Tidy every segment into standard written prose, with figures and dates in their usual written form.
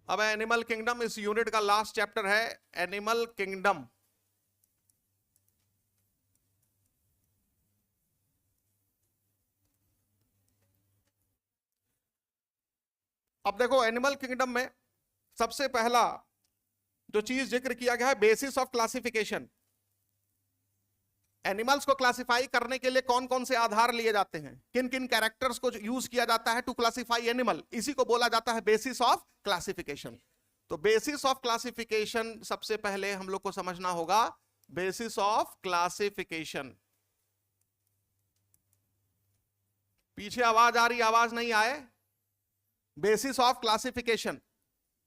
अब animal kingdom इस unit का लास्ट चैप्टर है, एनिमल किंगडम। अब देखो एनिमल किंगडम में सबसे पहला जो चीज जिक्र किया गया है, बेसिस ऑफ क्लासिफिकेशन। एनिमल्स को क्लासिफाई करने के लिए कौन कौन से आधार लिए जाते हैं, किन किन कैरेक्टर्स को यूज किया जाता है टू क्लासिफाई एनिमल, इसी को बोला जाता है बेसिस ऑफ क्लासिफिकेशन। तो बेसिस ऑफ क्लासिफिकेशन सबसे पहले हम लोग को समझना होगा, बेसिस ऑफ क्लासिफिकेशन। पीछे आवाज आ रही, आवाज नहीं आए। बेसिस ऑफ क्लासिफिकेशन,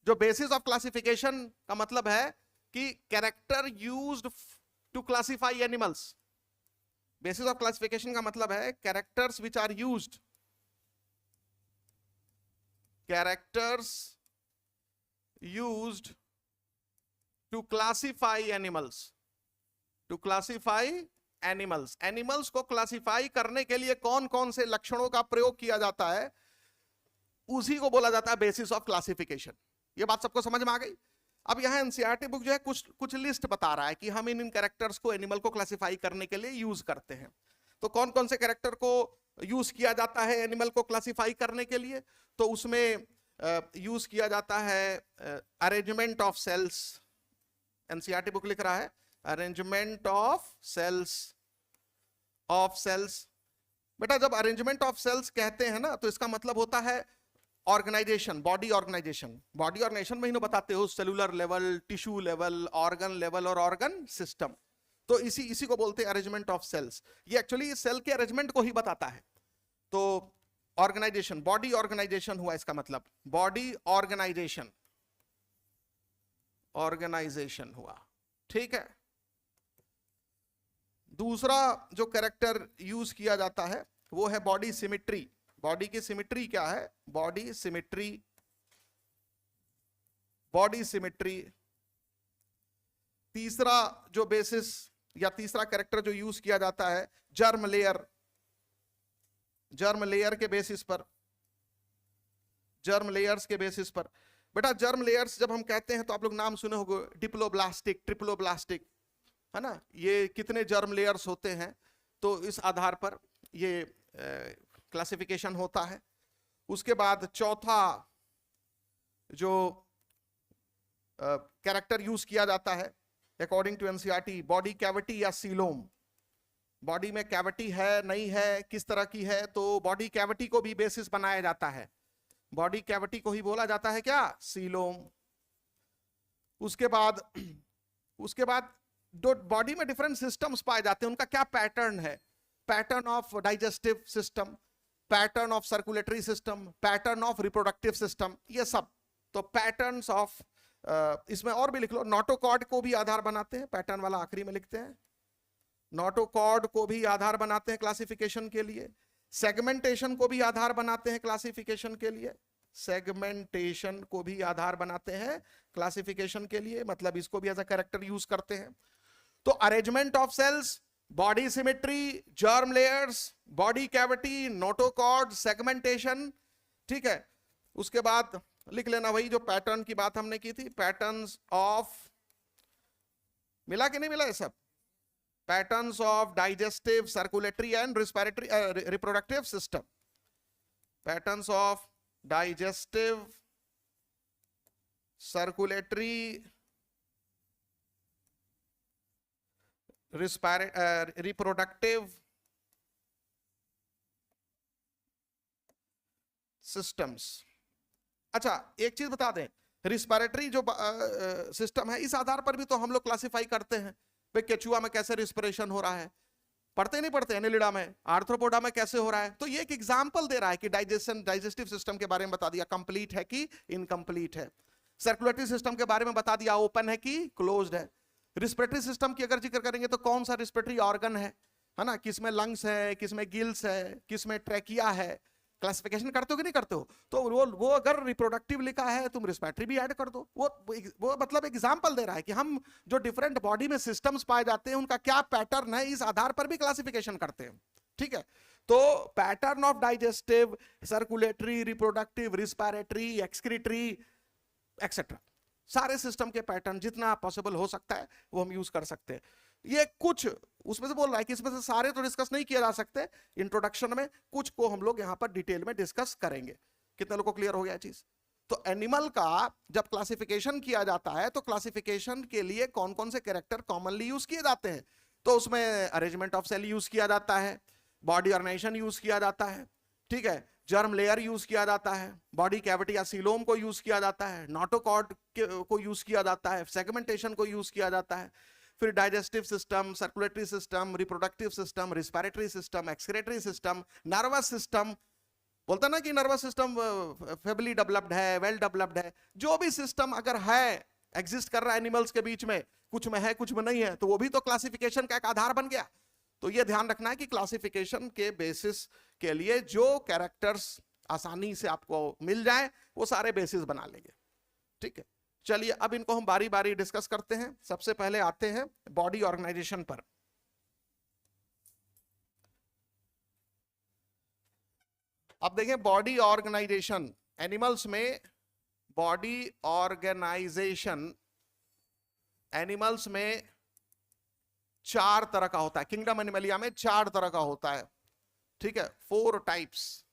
जो बेसिस ऑफ क्लासिफिकेशन का मतलब है कि character used to classify animals. Basis of classification का मतलब है characters which are used, characters used to classify animals, to classify animals. Animals को क्लासिफाई करने के लिए कौन कौन से लक्षणों का प्रयोग किया जाता है, उसी को बोला जाता है बेसिस ऑफ क्लासिफिकेशन। ये बात सबको समझ में आ गई। अब यहां एनसीईआरटी बुक जो है कुछ लिस्ट बता रहा है कि हम इन कैरेक्टर्स को एनिमल को क्लासिफाई करने के लिए यूज करते हैं। तो कौन कौन से कैरेक्टर को यूज किया जाता है एनिमल को क्लासिफाई करने के लिए, तो उसमें यूज किया जाता है arrangement of cells. NCERT book लिख रहा है अरेंजमेंट ऑफ सेल्स, बेटा जब अरेंजमेंट ऑफ सेल्स कहते हैं ना, तो इसका मतलब होता है organisation, body organisation. Body organisation में ही बताते हो cellular level, tissue level, organ level और ऑर्गन सिस्टम। तो इसी को बोलते हैं अरेंजमेंट ऑफ सेल्स। ये एक्चुअली सेल के अरेंजमेंट को ही बताता है। तो ऑर्गेनाइजेशन, बॉडी ऑर्गेनाइजेशन हुआ इसका मतलब, बॉडी ऑर्गेनाइजेशन, ऑर्गेनाइजेशन हुआ, ठीक है। दूसरा जो कैरेक्टर यूज किया जाता है वो है बॉडी सिमेट्री। बॉडी की सिमेट्री क्या है, बॉडी सिमेट्री, बॉडी सिमेट्री। तीसरा जो बेसिस या तीसरा कैरेक्टर जो यूज किया जाता है जर्म लेयर, जर्म लेयर के बेसिस पर, जर्म लेयर्स के बेसिस पर। बेटा जर्म लेयर्स जब हम कहते हैं तो आप लोग नाम सुने होंगे, डिप्लोब्लास्टिक, ट्रिप्लोब्लास्टिक, है ना। ये कितने जर्म लेयर्स होते हैं, तो इस आधार पर ये क्लासिफिकेशन होता है। उसके बाद चौथा जो कैरेक्टर यूज किया जाता है according to NCERT, body cavity या सीलोम। बॉडी में कैविटी है नहीं है, किस तरह की है, तो बॉडी कैविटी को भी बेसिस बनाया जाता है। बॉडी कैविटी को ही बोला जाता है क्या, सीलोम। उसके बाद जो बॉडी में डिफरेंट सिस्टम्स पाए जाते हैं उनका क्या पैटर्न है, pattern of digestive system, pattern of circulatory system, pattern of reproductive system, ये सब। तो पैटर्न्स ऑफ, इसमें और भी लिख लो, नोटोकॉर्ड को भी आधार बनाते हैं, पैटर्न वाला आखिरी में लिखते हैं। नोटोकॉर्ड को भी आधार बनाते हैं क्लासिफिकेशन के लिए। सेगमेंटेशन को भी आधार बनाते हैं क्लासिफिकेशन के लिए, सेगमेंटेशन को भी आधार बनाते हैं क्लासिफिकेशन के लिए, मतलब इसको भी एज अ कैरेक्टर यूज करते हैं। तो arrangement of cells, body symmetry, germ layers, body cavity, notochord, segmentation, ठीक है। उसके बाद लिख लेना वही जो पैटर्न की बात हमने की थी, पैटर्न्स ऑफ, मिला कि नहीं मिला ये सब, patterns of digestive, circulatory and respiratory, reproductive system, patterns of digestive, circulatory, reproductive systems. अच्छा एक चीज बता दें, रिस्पिरेटरी जो सिस्टम है इस आधार पर भी तो हम लोग क्लासिफाई करते हैं, भाई केचुआ में कैसे रिस्पिरेशन हो रहा है, पढ़ते नहीं पढ़ते, एनिलिडा में, आर्थ्रोपोडा में कैसे हो रहा है। तो ये एक एग्जांपल दे रहा है कि डाइजेस्टिव सिस्टम के बारे में बता दिया, कंप्लीट है कि इनकम्प्लीट है। सर्कुलेटरी सिस्टम के बारे में बता दिया, ओपन है कि क्लोज्ड है। रिस्पिरेटरी सिस्टम की अगर जिक्र करेंगे तो कौन सा रिस्पिरेटरी ऑर्गन है ना, किसमें लंग्स है, किसमें गिल्स है, किसमें ट्रैकिया है, क्लासिफिकेशन करते हो कि नहीं करते हो। तो वो अगर रिप्रोडक्टिव लिखा है तुम रिस्पिरेटरी भी ऐड कर दो। वो मतलब एग्जांपल दे रहा है कि हम जो डिफरेंट बॉडी में सिस्टम्स पाए जाते हैं उनका क्या पैटर्न है, इस आधार पर भी क्लासिफिकेशन करते हैं, ठीक है। तो pattern of digestive, circulatory, reproductive, respiratory, excretory, etcetera. सारे सिस्टम के पैटर्न जितना पॉसिबल हो सकता है वो हम यूज कर सकते हैं। ये कुछ उसमें से बोल रहा है कि इसमें से सारे तो डिस्कस नहीं किया जा सकते इंट्रोडक्शन में, कुछ को हम लोग यहां पर डिटेल में डिस्कस करेंगे। कितने लोगों को क्लियर हो गया चीज? तो एनिमल का जब क्लासिफिकेशन किया जाता है तो क्लासिफिकेशन के लिए कौन कौन से कैरेक्टर कॉमनली यूज किए जाते हैं, तो उसमें अरेंजमेंट ऑफ सेल यूज किया जाता है, बॉडी ऑर्गेनाइजेशन यूज किया जाता है, ठीक है, जर्म लेयर यूज किया जाता है, बॉडी कैविटी या सीलोम को यूज किया जाता है, नोटोकॉर्ड को यूज किया जाता है, सेगमेंटेशन को यूज किया जाता है, फिर digestive system, circulatory system, reproductive system, respiratory system, excretory system, nervous system. बोलता ना कि नर्वस सिस्टम फेबली डेवलप्ड है, वेल डेवलप्ड है, जो भी सिस्टम अगर है एग्जिस्ट कर रहा है एनिमल्स के बीच में, कुछ में है कुछ में नहीं है, तो वो भी तो क्लासिफिकेशन का एक आधार बन गया। तो ये ध्यान रखना है कि क्लासिफिकेशन के बेसिस के लिए जो कैरेक्टर्स आसानी से आपको मिल जाए वो सारे बेसिस बना लेंगे, ठीक है। चलिए अब इनको हम बारी बारी डिस्कस करते हैं। सबसे पहले आते हैं बॉडी ऑर्गेनाइजेशन पर। अब देखें बॉडी ऑर्गेनाइजेशन, एनिमल्स में बॉडी ऑर्गेनाइजेशन एनिमल्स में 4 तरह का होता है। किंगडम एनिमलिया में 4 तरह का होता है, ठीक है, 4 टाइप्स,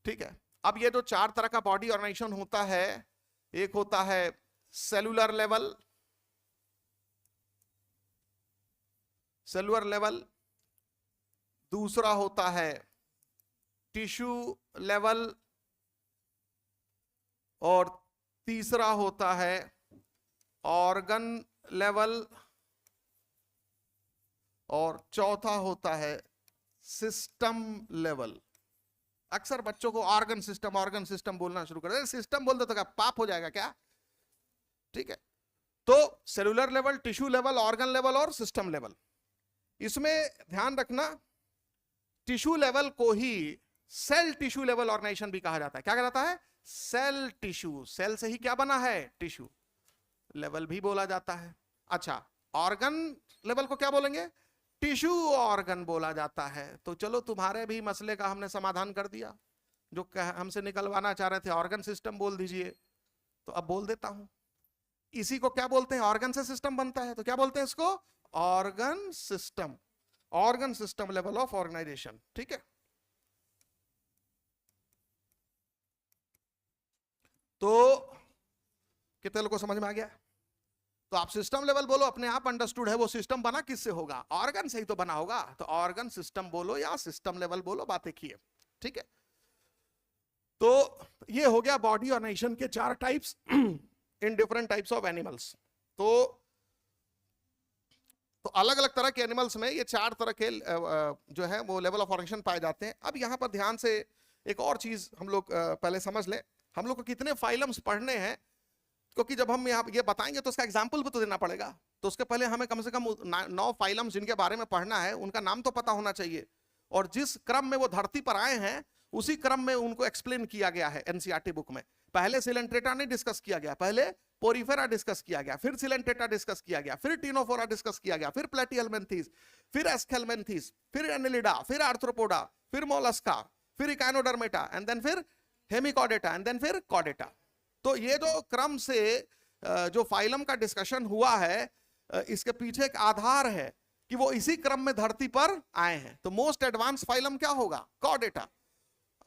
ठीक है। अब ये जो 4 तरह का बॉडी ऑर्गेनाइजेशन होता है, एक होता है सेलुलर लेवल, दूसरा होता है टिश्यू लेवल, और तीसरा होता है ऑर्गन लेवल, और चौथा होता है सिस्टम लेवल। अक्सर बच्चों को ऑर्गन सिस्टम बोलना शुरू कर दे, सिस्टम बोल दो तो क्या पाप हो जाएगा क्या, ठीक है। तो cellular level, tissue level, organ level और सिस्टम लेवल। इसमें ध्यान रखना टिश्यू लेवल को ही सेल टिश्यू लेवल ऑर्गेनाइजेशन भी कहा जाता है। क्या कहा जाता है? सेल टिश्यू, सेल से ही क्या बना है? टिश्यू लेवल भी बोला जाता है। अच्छा, ऑर्गन लेवल को क्या बोलेंगे? टिश्यू ऑर्गन बोला जाता है। तो चलो तुम्हारे भी मसले का हमने समाधान कर दिया। जो हमसे निकलवाना चाह रहे थे ऑर्गन सिस्टम बोल दीजिए, तो अब बोल देता हूं। इसी को क्या बोलते हैं? ऑर्गन से सिस्टम बनता है, तो क्या बोलते हैं इसको? Organ system, organ system level of organisation, ठीक है। तो कितने लोगों को समझ में आ गया? तो आप सिस्टम लेवल बोलो, अपने आप अंडरस्टूड है। वो सिस्टम बना किससे होगा? ऑर्गन से ही तो बना होगा। तो ऑर्गन सिस्टम बोलो या सिस्टम लेवल बोलो, बात एक ही है, ठीक है। तो ये हो गया बॉडी ऑर्गेनाइजेशन के 4 types in different types of animals. तो अलग अलग तरह के एनिमल्स में ये 4 तरह के जो है वो लेवल ऑफ ऑर्गेनाइजेशन पाए जाते हैं। अब यहां पर ध्यान से एक और चीज हम लोग पहले समझ लें, हम लोग को कितने फाइलम्स पढ़ने हैं, क्योंकि जब हम यहाँ ये बताएंगे तो उसका एग्जाम्पल भी तो देना पड़ेगा। तो उसके पहले हमें कम से कम 9 फाइलम्स जिनके बारे में पढ़ना है उनका नाम तो पता होना चाहिए, और जिस क्रम में वो धरती पर आए हैं उसी क्रम में उनको एक्सप्लेन किया गया है एनसीईआरटी बुक में। पहले सिलेंट्रेटा नहीं डिस्कस किया गया, पहले पोरिफेरा डिस्कस किया गया, फिर सिलेंट्रेटा डिस्कस किया गया, फिर टिनोफोरा डिस्कस किया गया, फिर प्लेटिहेल्मिन्थीस, फिर एस्केल्मिन्थीस, फिर एनिलिडा, फिर आर्थ्रोपोडा, फिर मोलस्का, फिर इकाइनोडर्मेटा, एंड देन फिर हेमिकॉर्डेटा, एंड देन फिर कॉर्डेटा। तो ये जो क्रम से जो फाइलम का डिस्कशन हुआ है, इसके पीछे एक आधार है कि वो इसी क्रम में धरती पर आए हैं। तो मोस्ट एडवांस फाइलम क्या होगा? कॉर्डेटा।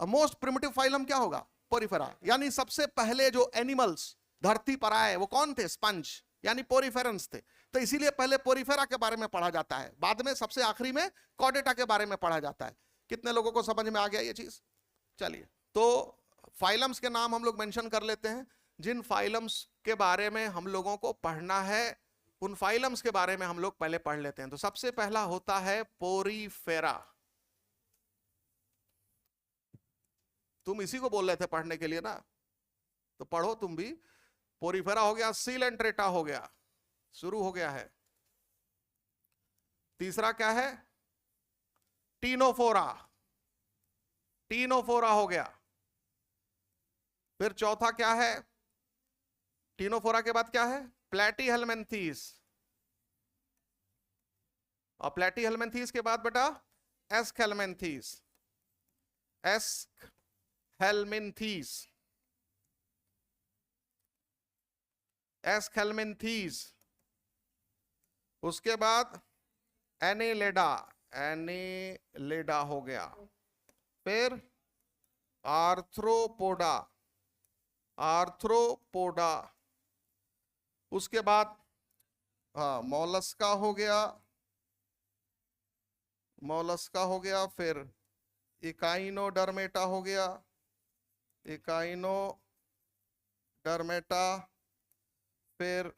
मोस्ट प्रिमिटिव फाइलम क्या होगा? पोरिफेरा। यानी सबसे पहले जो एनिमल्स धरती पर आए वो कौन थे? स्पंज, यानी पोरिफेरंस थे। तो इसीलिए पहले पोरिफेरा के बारे में पढ़ा जाता है, बाद में सबसे आखिरी में कॉर्डेटा के बारे में पढ़ा जाता है। कितने लोगों को समझ में आ गया ये चीज? चलिए, तो फाइलम्स के नाम हम लोग मेंशन कर लेते हैं। जिन फाइलम्स के बारे में हम लोगों को पढ़ना है उन फाइलम्स के बारे में हम लोग पहले पढ़ लेते हैं। तो सबसे पहला होता है पोरिफेरा। तुम इसी को बोल रहे थे पढ़ने के लिए ना, तो पढ़ो तुम भी। पोरिफेरा हो गया, सिलेंट्रेटा हो गया, शुरू हो गया है। तीसरा क्या है? टिनोफोरा, टिनोफोरा हो गया। फिर चौथा क्या है? टिनोफोरा के बाद क्या है? प्लेटिहेल्मिन्थीस, और प्लेटिहेल्मिन्थीस के बाद बेटा एस्केल्मिन्थीस, एस्केल्मिन्थीस। एस्केलमिन्थीस, उसके बाद एनेलेडा, एनेलेडा हो गया, फिर आर्थ्रोपोडा, आर्थ्रोपोडा, उसके बाद हाँ मोलस्का हो गया, मोलस्का हो गया, फिर इकाइनोडर्मेटा हो गया, इकाइनोडर्मेटा, फिर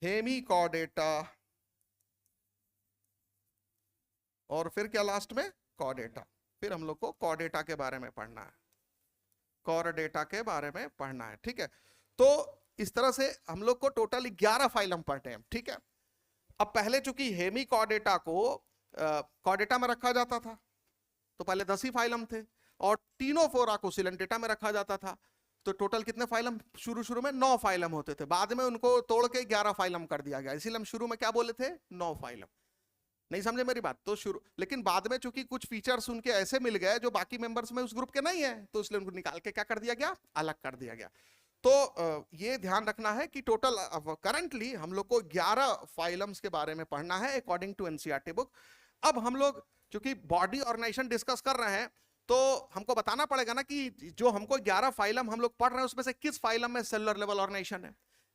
हेमिकॉर्डेटा, और फिर क्या लास्ट में कॉर्डेटा। फिर हम लोग को कॉर्डेटा के बारे में पढ़ना है, कॉर्डेटा के बारे में पढ़ना है, ठीक है। तो इस तरह से हम लोग को टोटल 11 फाइलम पढ़ते हैं, ठीक है। अब पहले चूंकि हेमिकॉर्डेटा को कॉर्डेटा में रखा जाता था, तो पहले 10 ही फाइलम थे, और टीनोफोरा को सिलेंटेटा में रखा जाता था, तो टोटल कितने फाइलम? शुरू में 9 फाइलम होते थे, बाद में उनको तोड़ के 11 फाइलम कर दिया गया। इसीलिए हम शुरू में क्या बोले थे? 9 फाइलम। नहीं समझे मेरी बात? तो शुरू, लेकिन बाद में चूंकि कुछ फीचर्स उनके ऐसे मिल गए जो बाकी मेंबर्स में उस ग्रुप के नहीं है, तो इसलिए उनको निकाल के क्या कर दिया गया? अलग कर दिया गया। तो ये ध्यान रखना है कि टोटल करंटली हम लोग को 11 फाइलम्स के बारे में पढ़ना है अकॉर्डिंग टू एनसीईआरटी बुक। अब हम लोग चूंकि बॉडी ऑर्गेनाइजेशन डिस्कस कर रहे हैं, तो हमको बताना पड़ेगा ना कि जो हमको 11 फाइलम हम लोग पढ़ रहे हैं उसमें से किस फाइलम में सेलुलर लेवल ऑर्गेनाइजेशन है,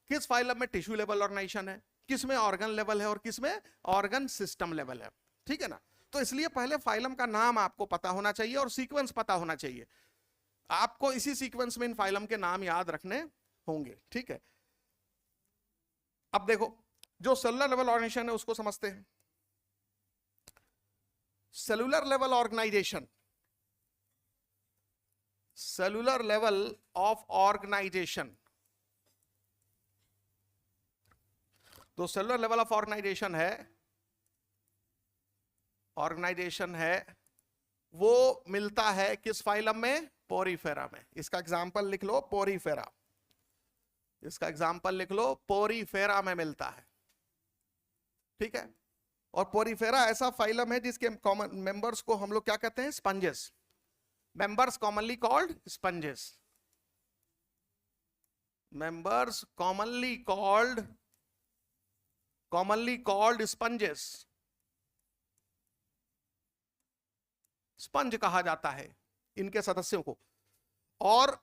किस फाइलम में टिश्यू लेवल ऑर्गेनाइजेशन है, किस में ऑर्गन लेवल है और किस में ऑर्गन सिस्टम लेवल है, ठीक है ना। तो इसलिए पहले फाइलम का नाम आपको पता होना चाहिए और सीक्वेंस पता होना चाहिए। आपको इसी सीक्वेंस में इन फाइलम के नाम याद रखने होंगे, ठीक है। अब देखो, जो सेलुलर लेवल ऑर्गेनाइजेशन है उसको समझते हैं। Cellular level organisation, cellular level of organisation, तो सेलुलर लेवल ऑफ ऑर्गेनाइजेशन है, वो मिलता है किस फाइलम में? पोरीफेरा में। इसका एग्जांपल लिख लो, पोरीफेरा। इसका एग्जांपल लिख लो, पोरीफेरा में मिलता है, ठीक है। और पोरीफेरा ऐसा फाइलम है जिसके कॉमन मेंबर्स को हम लोग क्या कहते हैं? Sponges. Members commonly called sponges, members commonly called sponges. Sponge कहा जाता है इनके सदस्यों को, और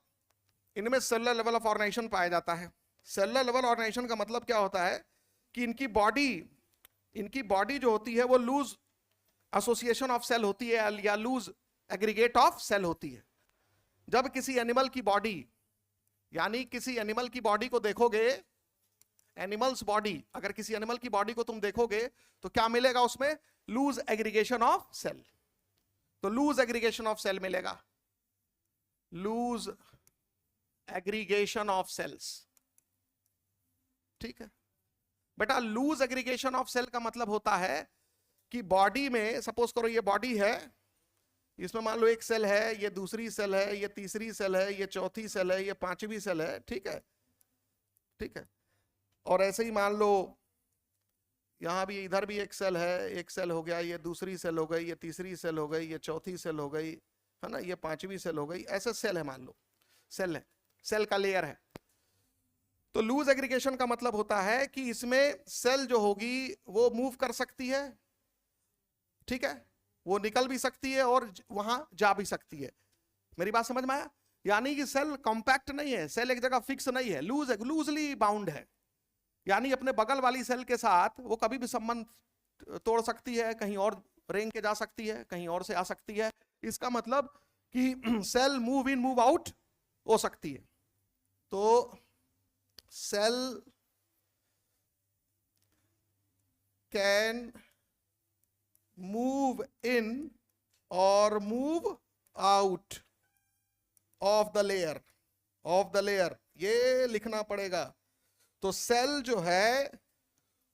इनमें सेलुलर लेवल ऑफ ऑर्गेनाइजेशन पाया जाता है। सेलुलर लेवल ऑर्गेनाइजेशन का मतलब क्या होता है कि इनकी बॉडी जो होती है वो लूज एसोसिएशन ऑफ सेल होती है या लूज एग्रीगेट ऑफ सेल होती है। जब किसी एनिमल की बॉडी, यानी किसी एनिमल की बॉडी को देखोगे, एनिमल्स बॉडी, अगर किसी एनिमल की बॉडी को तुम देखोगे तो क्या मिलेगा उसमें? Loose aggregation of cell. तो लूज एग्रीगेशन ऑफ सेल मिलेगा, लूज एग्रीगेशन ऑफ सेल्स, ठीक है बेटा। लूज एग्रीगेशन ऑफ सेल का मतलब होता है कि बॉडी में, सपोज करो ये बॉडी है, इसमें मान लो एक सेल है, ये दूसरी सेल है, ये तीसरी सेल है, ये चौथी सेल है, ये पांचवी सेल है, ठीक है, ठीक है। और ऐसे ही मान लो यहां भी, इधर भी एक सेल है, एक सेल हो गया, ये दूसरी सेल हो गई, ये तीसरी सेल हो गई, ये चौथी सेल हो गई, है ना, ये पांचवी सेल हो गई, ऐसे सेल है, मान लो सेल है, सेल का लेयर है। तो लूज एग्रीगेशन का मतलब होता है कि इसमें सेल जो होगी वो मूव कर सकती है, ठीक है, वो निकल भी सकती है और वहां जा भी सकती है। मेरी बात समझ में आया? यानी कि सेल कॉम्पैक्ट नहीं है, सेल एक जगह फिक्स नहीं है, लूजली बाउंड है। यानी अपने बगल वाली सेल के साथ वो कभी भी संबंध तोड़ सकती है, कहीं और रेंग के जा सकती है, कहीं और से आ सकती है। इसका मतलब कि cell move in move out हो सकती है। तो सेल कैन मूव इन और move out of the layer, ये लिखना पड़ेगा। तो सेल जो है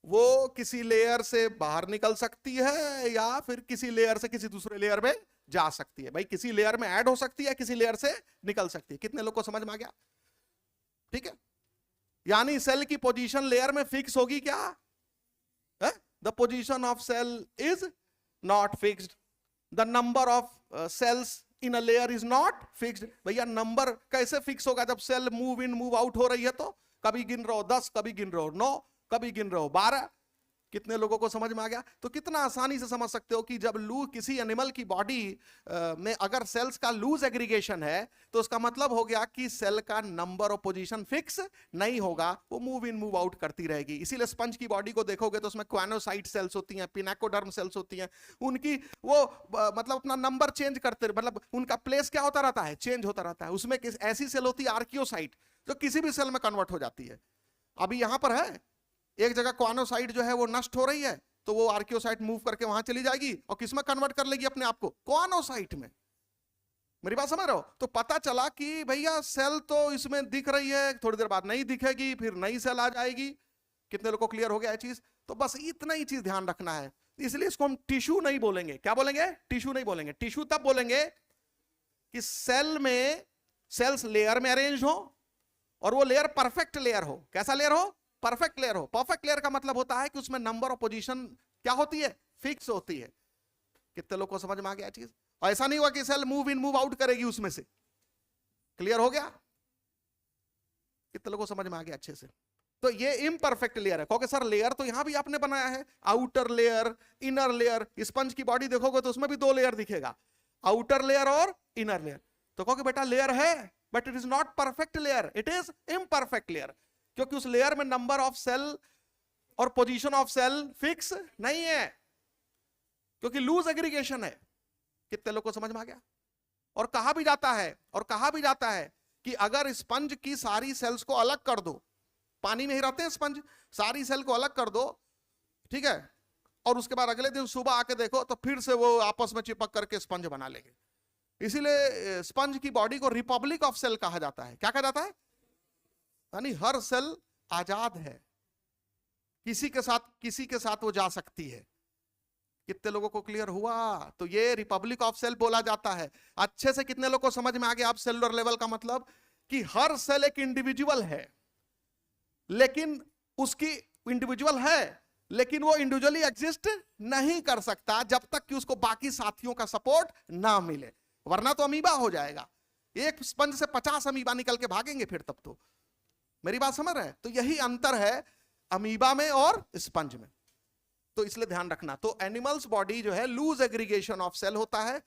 वो किसी लेयर से बाहर निकल सकती है या फिर किसी लेयर से किसी दूसरे लेयर में जा सकती है। भाई किसी लेयर में ऐड हो सकती है, किसी लेयर से निकल सकती है। कितने लोग को समझ में आ गया? ठीक है, यानी सेल की पोजीशन लेयर में फिक्स होगी क्या? The position of cell is not fixed, the number of cells in a layer is not fixed. भैया नंबर कैसे फिक्स होगा जब cell move in move out हो रही है? तो कभी गिन रहे हो 10, कभी गिन रहे हो 9, कभी गिन रहे हो 12। कितने लोगों को समझ में आ गया? तो कितना आसानी से समझ सकते हो कि जब किसी एनिमल की बॉडी में अगर सेल्स का लूज एग्रीगेशन है तो उसका मतलब हो गया कि सेल का नंबर और पोजीशन फिक्स नहीं होगा, वो मूव इन मूव आउट करती रहेगी। इसीलिए स्पंज की बॉडी को देखोगे तो उसमें क्वानोसाइट सेल्स होती हैं, पिनाकोडर्म सेल्स होती हैं, उनकी वो मतलब अपना नंबर चेंज करते, मतलब उनका प्लेस क्या होता रहता है, चेंज होता रहता है। उसमें ऐसी सेल होती है आर्कियोसाइट जो किसी भी सेल में कन्वर्ट हो जाती है। अभी यहां पर है एक जगह क्वानोसाइट जो है वो नष्ट हो रही है तो वो आर्कियोसाइट मूव करके वहां चली जाएगी और किसमें कन्वर्ट कर लेगी अपने आप को, क्वानोसाइट में। मेरी बात समझ रहे हो? तो पता चला कि भैया सेल तो इसमें दिख रही है, थोड़ी देर बाद नहीं दिखेगी, फिर नई सेल आ जाएगी। कितने लोगों को क्लियर हो गया ये चीज? तो बस इतना ही चीज ध्यान रखना है। इसलिए इसको हम टिश्यू नहीं बोलेंगे। क्या बोलेंगे? टिश्यू नहीं बोलेंगे। टिश्यू तब बोलेंगे कि सेल में सेल्स लेयर में अरेंज हो और वो लेयर परफेक्ट लेयर हो। कैसा लेयर हो? परफेक्ट लेयर हो। परफेक्ट लेयर का मतलब होता है कि उसमें नंबर और पोजीशन क्या होती है, फिक्स होती है। कितने लोग को समझ में आ गया चीज? और ऐसा नहीं हुआ कि cell move in move out करेगी उसमें से। क्लियर हो गया? कितने लोग को समझ में आ गया अच्छे से? तो ये इम्परफेक्ट लेयर है। कहोगे सर लेयर तो यहां भी आपने बनाया है, outer layer inner layer. Sponge की बॉडी देखोगे तो उसमें भी 2 लेयर दिखेगा, आउटर लेयर और इनर लेयर। तो कहोगे बेटा लेयर है but it is not perfect layer, it is imperfect layer, क्योंकि उस लेयर में नंबर ऑफ सेल और पोजीशन ऑफ सेल फिक्स नहीं है, क्योंकि लूज एग्रीगेशन है। कितने लोग को समझ में आ गया? और कहा भी जाता है कि अगर स्पंज की सारी सेल्स को अलग कर दो, पानी में ही रहते हैं स्पंज, सारी सेल को अलग कर दो, ठीक है, और उसके बाद अगले दिन सुबह आके देखो तो फिर से वो आपस में चिपक करके स्पंज बना लेंगे। इसीलिए स्पंज की बॉडी को रिपब्लिक ऑफ सेल कहा जाता है। क्या कहा जाता है? यानी हर सेल आजाद है, किसी के साथ वो जा सकती है। कितने लोगों को क्लियर हुआ? तो ये रिपब्लिक ऑफ सेल बोला जाता है। अच्छे से कितने लोगों को समझ में आ गया? आप सेलुलर लेवल का मतलब कि हर सेल एक इंडिविजुअल है, लेकिन उसकी इंडिविजुअल है लेकिन वो इंडिविजुअली एग्जिस्ट नहीं कर सकता जब तक कि उसको बाकी साथियों का सपोर्ट ना मिले, वरना तो अमीबा हो जाएगा। एक स्पंज से 50 अमीबा निकल के भागेंगे फिर, तब तो। मेरी बात समझ रहे हैं? तो यही अंतर है अमीबा में और स्पंज में। तो इसलिए ध्यान रखना। तो एनिमल्स बॉडी जो है लूज एग्रीगेशन ऑफ सेल होता है।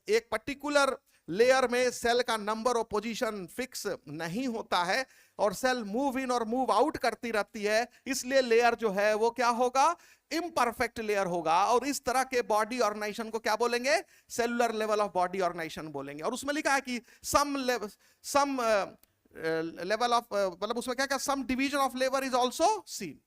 एक पर्टिकुलर लेयर में सेल का नंबर और पोजीशन फिक्स नहीं होता है और सेल मूव इन और मूव आउट करती रहती है, इसलिए लेयर जो है वो क्या होगा? इम्परफेक्ट लेयर होगा। और इस तरह के बॉडी ऑर्गेनाइजेशन को क्या बोलेंगे? Cellular level of body organisation बोलेंगे। और उसमें लिखा है कि सम लेवल ऑफ, मतलब उसमें क्या क्या, सम डिवीजन ऑफ लेवर is also seen,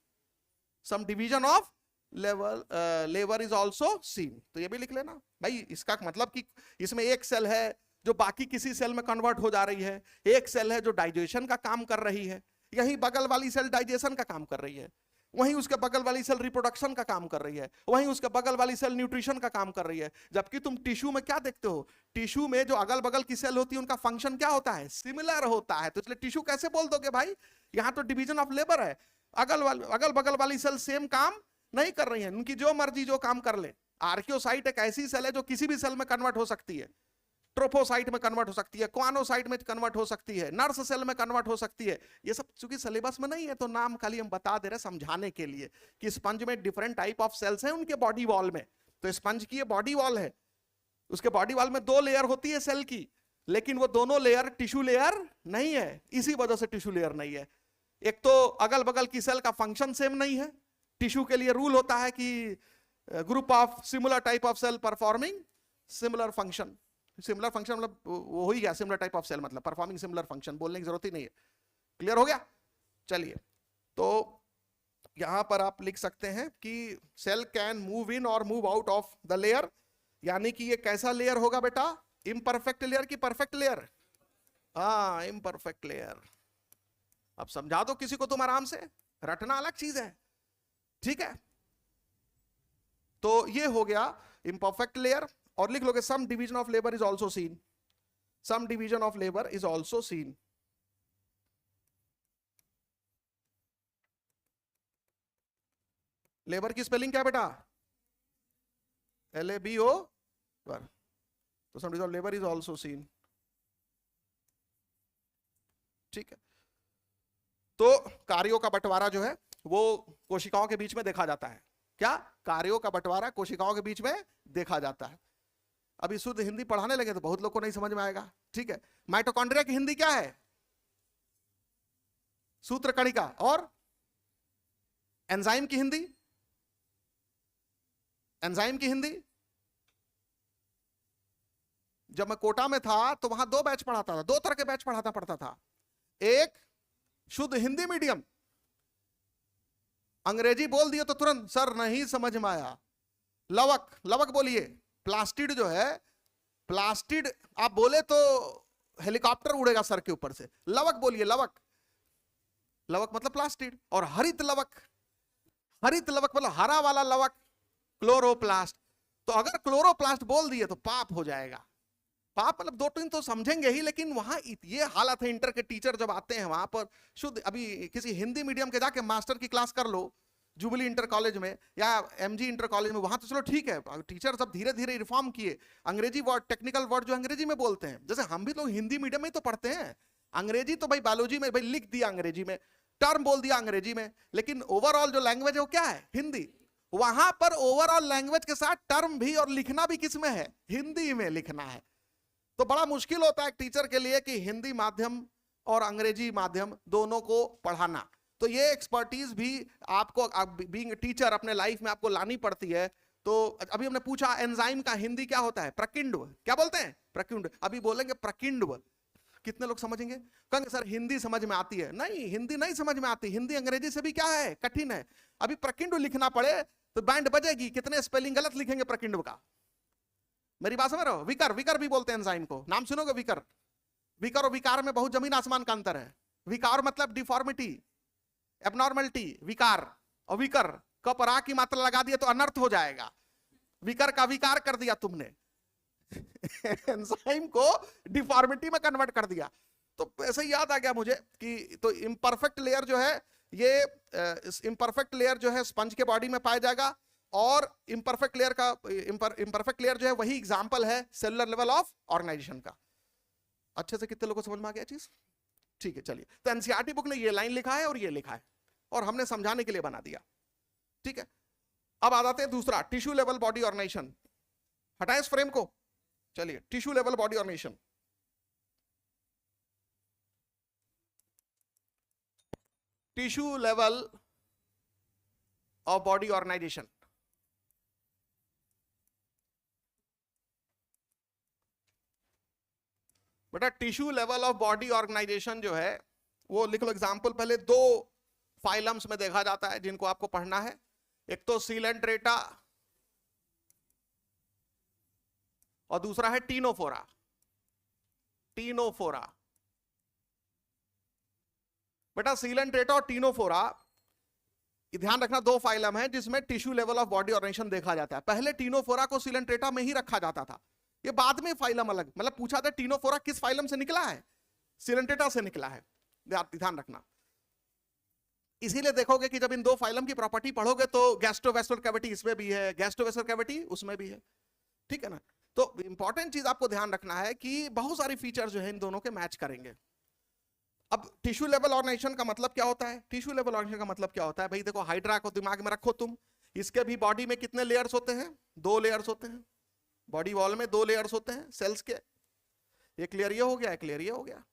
some division of लेवर इज ऑल्सो सीन। तो ये भी लिख लेना भाई। इसका मतलब कि इसमें एक सेल है जो बाकी किसी सेल में कन्वर्ट हो जा रही है, एक सेल है जो डाइजेशन का काम कर रही है, यही बगल वाली सेल डाइजेशन का काम कर रही है, वहीं उसके बगल वाली सेल रिप्रोडक्शन का काम कर रही है, वहीं उसके बगल वाली सेल न्यूट्रिशन का काम कर रही है। जबकि तुम टिश्यू में क्या देखते हो? टिश्यू में जो अगल बगल की सेल होती है उनका फंक्शन क्या होता है? सिमिलर होता है। तो इसलिए टिश्यू कैसे बोल दोगे भाई यहां तो डिवीजन ऑफ लेबर है, अगल बगल वाली सेल सेम काम नहीं कर रही है, उनकी जो मर्जी जो काम कर ले। आर्कियोसाइट एक ऐसी सेल है जो किसी भी सेल में कन्वर्ट हो सकती है, ट्रोफोसाइट में कन्वर्ट हो सकती है, क्वानोसाइट में कन्वर्ट हो सकती है, नर्स सेल में कन्वर्ट हो सकती है। ये सब चूंकि सिलेबस में नहीं है तो नाम खाली हम बता दे रहे समझाने के लिए कि स्पंज में डिफरेंट टाइप ऑफ सेल्स हैं उनके बॉडी वॉल में। तो स्पंज की ये बॉडी वॉल है, उसके बॉडी वॉल में 2 लेयर होती है सेल की, लेकिन वो दोनों लेयर टिश्यू लेयर नहीं है। इसी वजह से टिश्यू लेयर नहीं है। एक तो अगल बगल की सेल का फंक्शन सेम नहीं है। टिश्यू के लिए रूल होता है कि group of similar type of cell performing similar function. Similar function मतलब वो हो ही गया, सिमिलर टाइप ऑफ सेल मतलब परफॉर्मिंग सिमिलर फंक्शन, बोलने की जरूरत ही नहीं है। क्लियर हो गया? चलिए, तो यहां पर आप लिख सकते हैं कि सेल कैन मूव इन और move out of the layer, यानी कि ये कैसा लेयर होगा बेटा? इम्परफेक्ट लेयर की परफेक्ट लेयर? हाँ, इम्परफेक्ट लेयर। अब समझा दो किसी को तुम आराम से, रटना अलग चीज है, ठीक है? तो ये हो गया इम्परफेक्ट लेयर। और लिख लोगे some division of labour is also seen, some division of labour is also seen. Labour की स्पेलिंग क्या बेटा? LABO। तो some division of labour is also seen, ठीक है? तो कार्यों का बंटवारा जो है वो कोशिकाओं के बीच में देखा जाता है। क्या? कार्यों का बंटवारा कोशिकाओं के बीच में देखा जाता है। अभी शुद्ध हिंदी पढ़ाने लगे तो बहुत लोग को नहीं समझ में आएगा, ठीक है। माइटोकॉन्ड्रिया की हिंदी क्या है? सूत्र कणिका। और एंजाइम की हिंदी? एंजाइम की हिंदी जब मैं कोटा में था तो वहां 2 बैच पढ़ाता था, 2 तरह के बैच पढ़ाता पड़ता था। एक शुद्ध हिंदी मीडियम, अंग्रेजी बोल दिए तो तुरंत सर नहीं समझ में आया। लवक, लवक बोलिए। प्लास्टिड जो है, प्लास्टिड आप बोले तो हेलीकॉप्टर उड़ेगा सर के ऊपर से। लवक बोलिए, लवक। लवक मतलब प्लास्टिड। और हरित लवक, हरित लवक मतलब हरा वाला लवक, क्लोरोप्लास्ट। तो अगर क्लोरोप्लास्ट बोल दिए तो पाप हो जाएगा। पाप मतलब 2-3 तो समझेंगे ही, लेकिन वहां ये हालत है, इंटर के टीचर जब आते हैं वहां पर शुद्ध, अभी किसी हिंदी मीडियम के जाके मास्टर की क्लास कर लो जुबली इंटर कॉलेज में या एमजी इंटर कॉलेज में, वहां तो चलो ठीक है, टीचर सब धीरे धीरे रिफॉर्म किए। अंग्रेजी वर्ड, टेक्निकल वर्ड जो अंग्रेजी में बोलते हैं, जैसे हम भी लोग हिंदी मीडियम में तो पढ़ते हैं अंग्रेजी, तो भाई बायोलॉजी में भाई लिख दिया अंग्रेजी में, टर्म बोल दिया अंग्रेजी में, लेकिन ओवरऑल जो लैंग्वेज है वो क्या है? हिंदी। वहां पर ओवरऑल लैंग्वेज के साथ टर्म भी और लिखना भी किस में है? हिंदी में लिखना है। तो बड़ा मुश्किल होता है एक टीचर के लिए कि हिंदी माध्यम और अंग्रेजी माध्यम दोनों को पढ़ाना। तो ये एक्सपर्टीज भी आपको बीइंग टीचर अपने लाइफ में आपको लानी पड़ती है। तो अभी हमने पूछा एंजाइम का हिंदी क्या होता है? प्रकिंडव। क्या बोलते हैं? प्रकिंडव। अभी बोलेंगे प्रकिंडव, कितने लोग समझेंगे? कहेंगे सर हिंदी समझ में आती है। नहीं, हिंदी नहीं समझ में आती। हिंदी अंग्रेजी से भी क्या है? कठिन है। अभी प्रकिंडव लिखना पड़े तो बैंड बजेगी, कितने स्पेलिंग गलत लिखेंगे प्रकिंडव का। मेरी बात समझ रहे हो? विकर, विकर भी बोलते हैं एंजाइम को, नाम सुनोगे विकर? विकर और विकार में बहुत जमीन आसमान का अंतर है। विकार मतलब डिफॉर्मिटी, एबनॉर्मलिटी, विकार। और विकर कपरा की मात्रा लगा दिया तो अनर्थ हो जाएगा। विकर का विकार कर दिया तुमने एंजाइम को डिफॉर्मिटी में कन्वर्ट कर दिया। तो ऐसे ही याद आ गया मुझे कि तो इम्परफेक्ट लेयर जो है, ये इम्परफेक्ट लेयर जो है स्पंज के बॉडी में पाया जाएगा। और इम्परफेक्ट लेयर का इम्परफेक्ट लेयर जो है वही एग्जांपल है सेलुलर लेवल ऑफ ऑर्गेनाइजेशन का। अच्छे से कितने लोगों को समझ में आ गया चीज? ठीक है, चलिए। तो एनसीईआरटी बुक ने ये लाइन लिखा है और ये लिखा है और हमने समझाने के लिए बना दिया, ठीक है। अब आ जाते हैं दूसरा, टिश्यू लेवल बॉडी ऑर्गेनाइजेशन। हटाए इस फ्रेम को, चलिए। Tissue level body organisation, tissue level of body organisation. बेटा tissue level of body organisation जो है वो लिख लो एग्जांपल। पहले 2 फाइलम्स में देखा जाता है जिनको आपको पढ़ना है, एक तो सीलेंट्रेटा और दूसरा है टीनोफोरा। टीनोफोरा बेटा, सीलेंट्रेटा और टीनोफोरा, ध्यान रखना 2 फाइलम है जिसमें tissue level of body organization देखा जाता है। पहले टीनोफोरा को सीलेंट्रेटा में ही रखा जाता था, ये बाद में फाइलम अलग, मतलब पूछा था टीनोफोरा किस फाइलम से निकला है? सीलेंट्रेटा से निकला है, ध्यान रखना। इसीलिए देखोगे कि जब इन 2 फाइलम की प्रॉपर्टी पढ़ोगे तो गैस्ट्रोवेस्कुलर कैविटी इसमें भी है, गैस्ट्रोवेस्कुलर कैविटी उसमें भी है, ठीक है ना। तो इंपॉर्टेंट चीज आपको ध्यान रखना है कि बहुत सारी फीचर जो है इन दोनों के मैच करेंगे। अब टिश्यू लेवल ऑर्गेनाइजेशन का मतलब क्या होता है? टिश्यू लेवल ऑर्गेनाइजेशन का मतलब क्या होता है? भाई देखो, हाइड्रा को दिमाग में रखो तुम, इसके भी बॉडी में कितने लेयर्स होते हैं? 2 लेयर्स होते हैं। बॉडी वॉल में 2 लेयर्स होते हैं सेल्स के, एक लेयर ये हो गया, एक लेयर ये हो गया।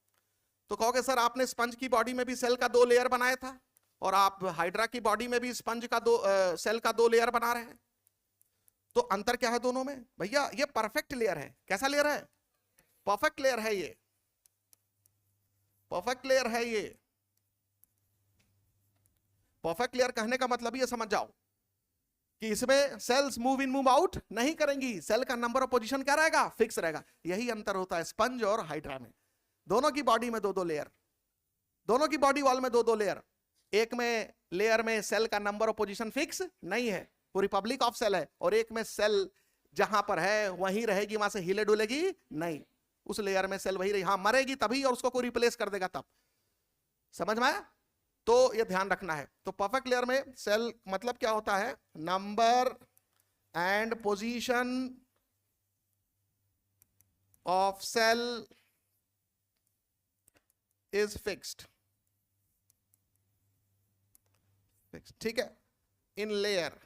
तो कहोगे सर आपने स्पंज की बॉडी में भी सेल का 2 लेयर बनाया था और आप हाइड्रा की बॉडी में भी स्पंज का सेल का 2 लेयर बना रहे हैं, तो अंतर क्या है दोनों में? भैया ये परफेक्ट लेयर है। कैसा लेयर है? परफेक्ट लेयर है ये, परफेक्ट लेयर है ये। परफेक्ट लेयर कहने का मतलब ये समझ जाओ कि इसमें cells move in move out नहीं करेंगी, सेल का नंबर ऑफ पोजीशन क्या रहेगा? फिक्स रहेगा। यही अंतर होता है स्पंज और हाइड्रा में। दोनों की बॉडी में 2-2 लेयर, दोनों की बॉडी वॉल में 2-2 लेयर। एक में लेयर में सेल का नंबर ऑफ पोजीशन फिक्स नहीं है, वो रिपब्लिक ऑफ सेल है, और एक में सेल जहां पर है वहीं रहेगी, वहां से हिले डुलेगी नहीं, उस लेयर में सेल वही रही, हाँ मरेगी तभी और उसको कोई रिप्लेस कर देगा तब। समझ में आया? तो ये ध्यान रखना है। तो परफेक्ट लेयर में सेल मतलब क्या होता है? Number and position of cell is fixed. ठीक है, इन लेयर,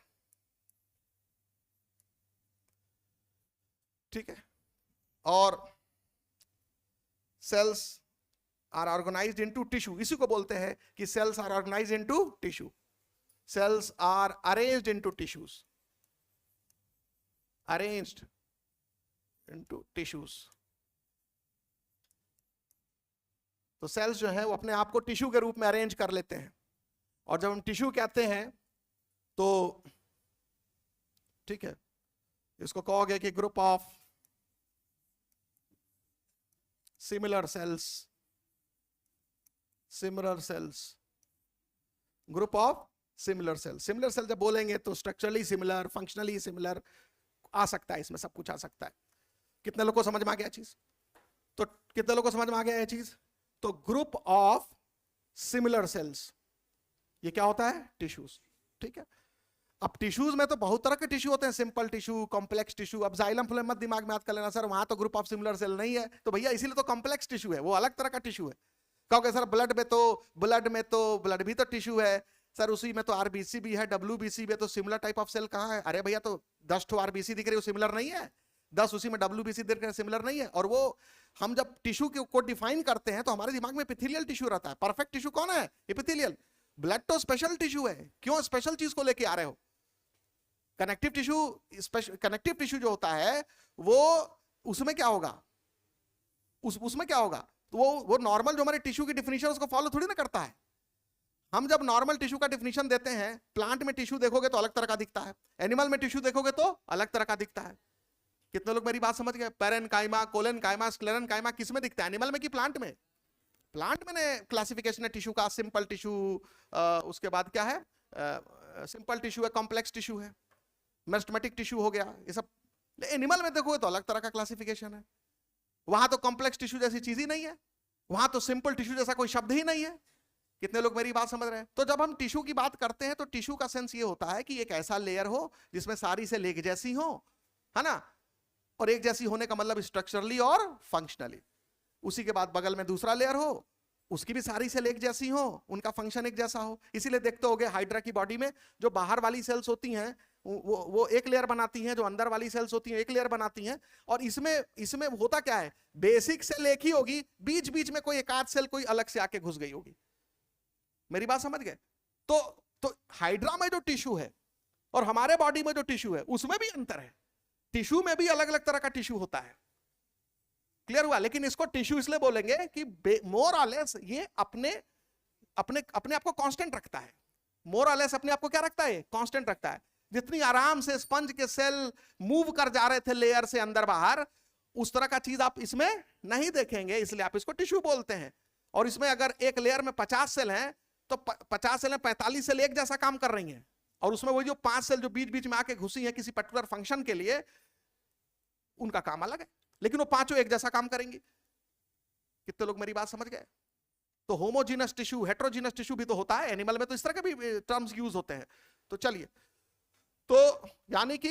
ठीक है, और cells are organized into tissue, इसी को बोलते हैं कि cells are organized into tissue, cells are arranged into tissues, arranged into tissues. तो सेल्स जो है वो अपने आप को टिश्यू के रूप में अरेंज कर लेते हैं, और जब हम टिश्यू कहते हैं तो ठीक है, इसको कहोगे कि group of similar cells, similar cells, group of similar cells. Similar cell जब बोलेंगे तो स्ट्रक्चरली सिमिलर, फंक्शनली सिमिलर आ सकता है, इसमें सब कुछ आ सकता है। कितने लोगों को समझ में आ गया चीज? तो कितने लोगों को समझ में आ गया ये चीज? तो ग्रुप ऑफ सिमिलर सेल्स, ये क्या होता है? टिश्यूज, ठीक है। अब टिश्यूज में तो बहुत तरह के टिश्यू होते हैं, सिंपल टिश्यू, कॉम्प्लेक्स टिश्यू। अब जाइलम फ्लोएम मत दिमाग में याद कर लेना, सर वहां तो ग्रुप ऑफ सिमिलर सेल नहीं है, तो भैया इसीलिए तो कॉम्प्लेक्स टिश्यू है, वो अलग तरह का टिश्यू है। कहोगे सर ब्लड भी तो टिश्यू है, सर उसी में तो आरबीसी भी है, डब्ल्यूबीसी भी है, तो सिमिलर टाइप ऑफ सेल कहाँ है? अरे भैया तो 10 ठो आरबीसी दिख रही है, सिमिलर नहीं है, 10 उसी में डब्ल्यूबीसी दिख रहे हैं, सिमिलर नहीं है। और वो हम जब टिश्यू को डिफाइन करते हैं तो हमारे दिमाग में एपिथेलियल टिश्यू रहता है। परफेक्ट टिश्यू कौन है? एपिथेलियल। ब्लड तो स्पेशल टिश्यू है, क्यों स्पेशल चीज को लेके आ रहे हो? कनेक्टिव टिश्यू, कनेक्टिव टिश्यू जो होता है वो उसमें क्या होगा? उसमें क्या होगा? तो वो नॉर्मल जो हमारे टिश्यू की डिफिनीशन उसको फॉलो थोड़ी ना करता है। हम जब नॉर्मल टिश्यू का डिफिनीशन देते हैं, प्लांट में टिश्यू देखोगे तो अलग तरह का दिखता है, एनिमल में टिश्यू देखोगे तो अलग तरह का दिखता है। कितने लोग मेरी बात समझ गए? पेरेनकाइमा, कोलेनकाइमा, स्क्लेरेनकाइमा किस में दिखता है? एनिमल में कि प्लांट में? प्लांट में क्लासिफिकेशन है टिश्यू का, सिंपल टिश्यू, उसके बाद क्या है, सिंपल टिश्यू है, कॉम्प्लेक्स टिश्यू है, मेरिस्टेमेटिक टिश्यू हो गया, ये सब। एनिमल में देखोगे तो अलग तरह का क्लासिफिकेशन है। वहां तो कॉम्प्लेक्स टिश्यू जैसी चीज ही नहीं है, वहां तो सिंपल टिश्यू जैसा कोई शब्द ही नहीं है। कितने लोग मेरी बात समझ रहे हैं? तो जब हम टिश्यू की बात करते हैं तो टिश्यू का सेंस ये होता है कि एक ऐसा लेयर हो जिसमें सारी सेल एक जैसी हो, है ना? और एक जैसी होने का मतलब स्ट्रक्चरली और फंक्शनली। उसी के बाद बगल में दूसरा लेयर हो, उसकी भी सारी सेल एक जैसी हो, उनका फंक्शन एक जैसा हो। इसीलिए देखते होगे हाइड्रा की बॉडी में जो बाहर वाली सेल्स होती हैं वो एक लेयर बनाती हैं, जो अंदर वाली सेल्स होती हैं एक लेयर बनाती हैं। और इसमें होता क्या है? बेसिक सेल एक ही होगी, बीच बीच में कोई एकाध सेल कोई अलग से आके घुस गई होगी। मेरी बात समझ गए? तो हाइड्रा में जो टिश्यू है और हमारे बॉडी में जो टिश्यू है उसमें भी अंतर है। टिश्यू में भी अलग अलग तरह का टिश्यू होता है। क्लियर हुआ? लेकिन इसको टिश्यू इसलिए बोलेंगे कि मोर और लेस ये अपने अपने अपने आप को कांस्टेंट रखता है। मोर और लेस अपने आप को क्या रखता है? कांस्टेंट रखता है। जितनी आराम से स्पंज के सेल मूव कर जा रहे थे लेयर से अंदर बाहर, उस तरह का चीज आप इसमें नहीं देखेंगे, इसलिए आप इसको टिश्यू बोलते हैं। और इसमें अगर एक लेयर में 50 सेल हैं तो 50 सेल में 45 सेल एक जैसा काम कर रही हैं, और उसमें वो जो 5 सेल जो बीच बीच में आके घुसी हैं किसी पर्टिकुलर फंक्शन के लिए, उनका काम अलग है, लेकिन वो पांचों एक जैसा काम करेंगी। कितने लोग मेरी बात समझ गए? तो होमोजीनस टिश्यू, हेट्रोजीनस टिश्यू भी तो होता है एनिमल में, तो इस तरह के भी टर्म्स यूज होते हैं। तो चलिए, तो यानी कि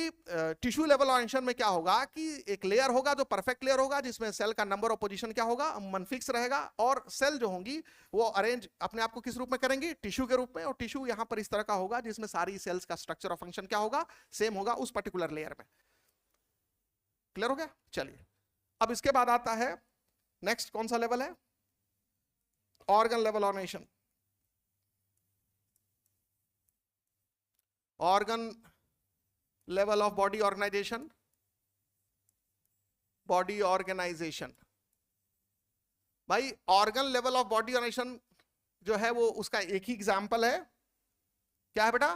टिश्यू लेवल ऑर्गेनाइजेशन में क्या होगा कि एक लेयर होगा जो परफेक्ट लेयर होगा, जिसमें सेल का नंबर ऑफ पोजीशन क्या होगा? मन फिक्स रहेगा। और सेल जो होंगी वो अरेंज अपने आप को किस रूप में करेंगी? टिश्यू के रूप में। और टिश्यू यहां पर इस तरह का होगा जिसमें सारी सेल्स का स्ट्रक्चर और फंक्शन क्या होगा? सेम होगा उस पर्टिकुलर लेयर में। क्लियर हो गया? चलिए, अब इसके बाद आता है नेक्स्ट कौन सा लेवल है? Organ level organisation. Organ level of body organisation, body organisation. भाई organ level of body organisation जो है वो उसका एक ही एग्जांपल है। क्या है बेटा?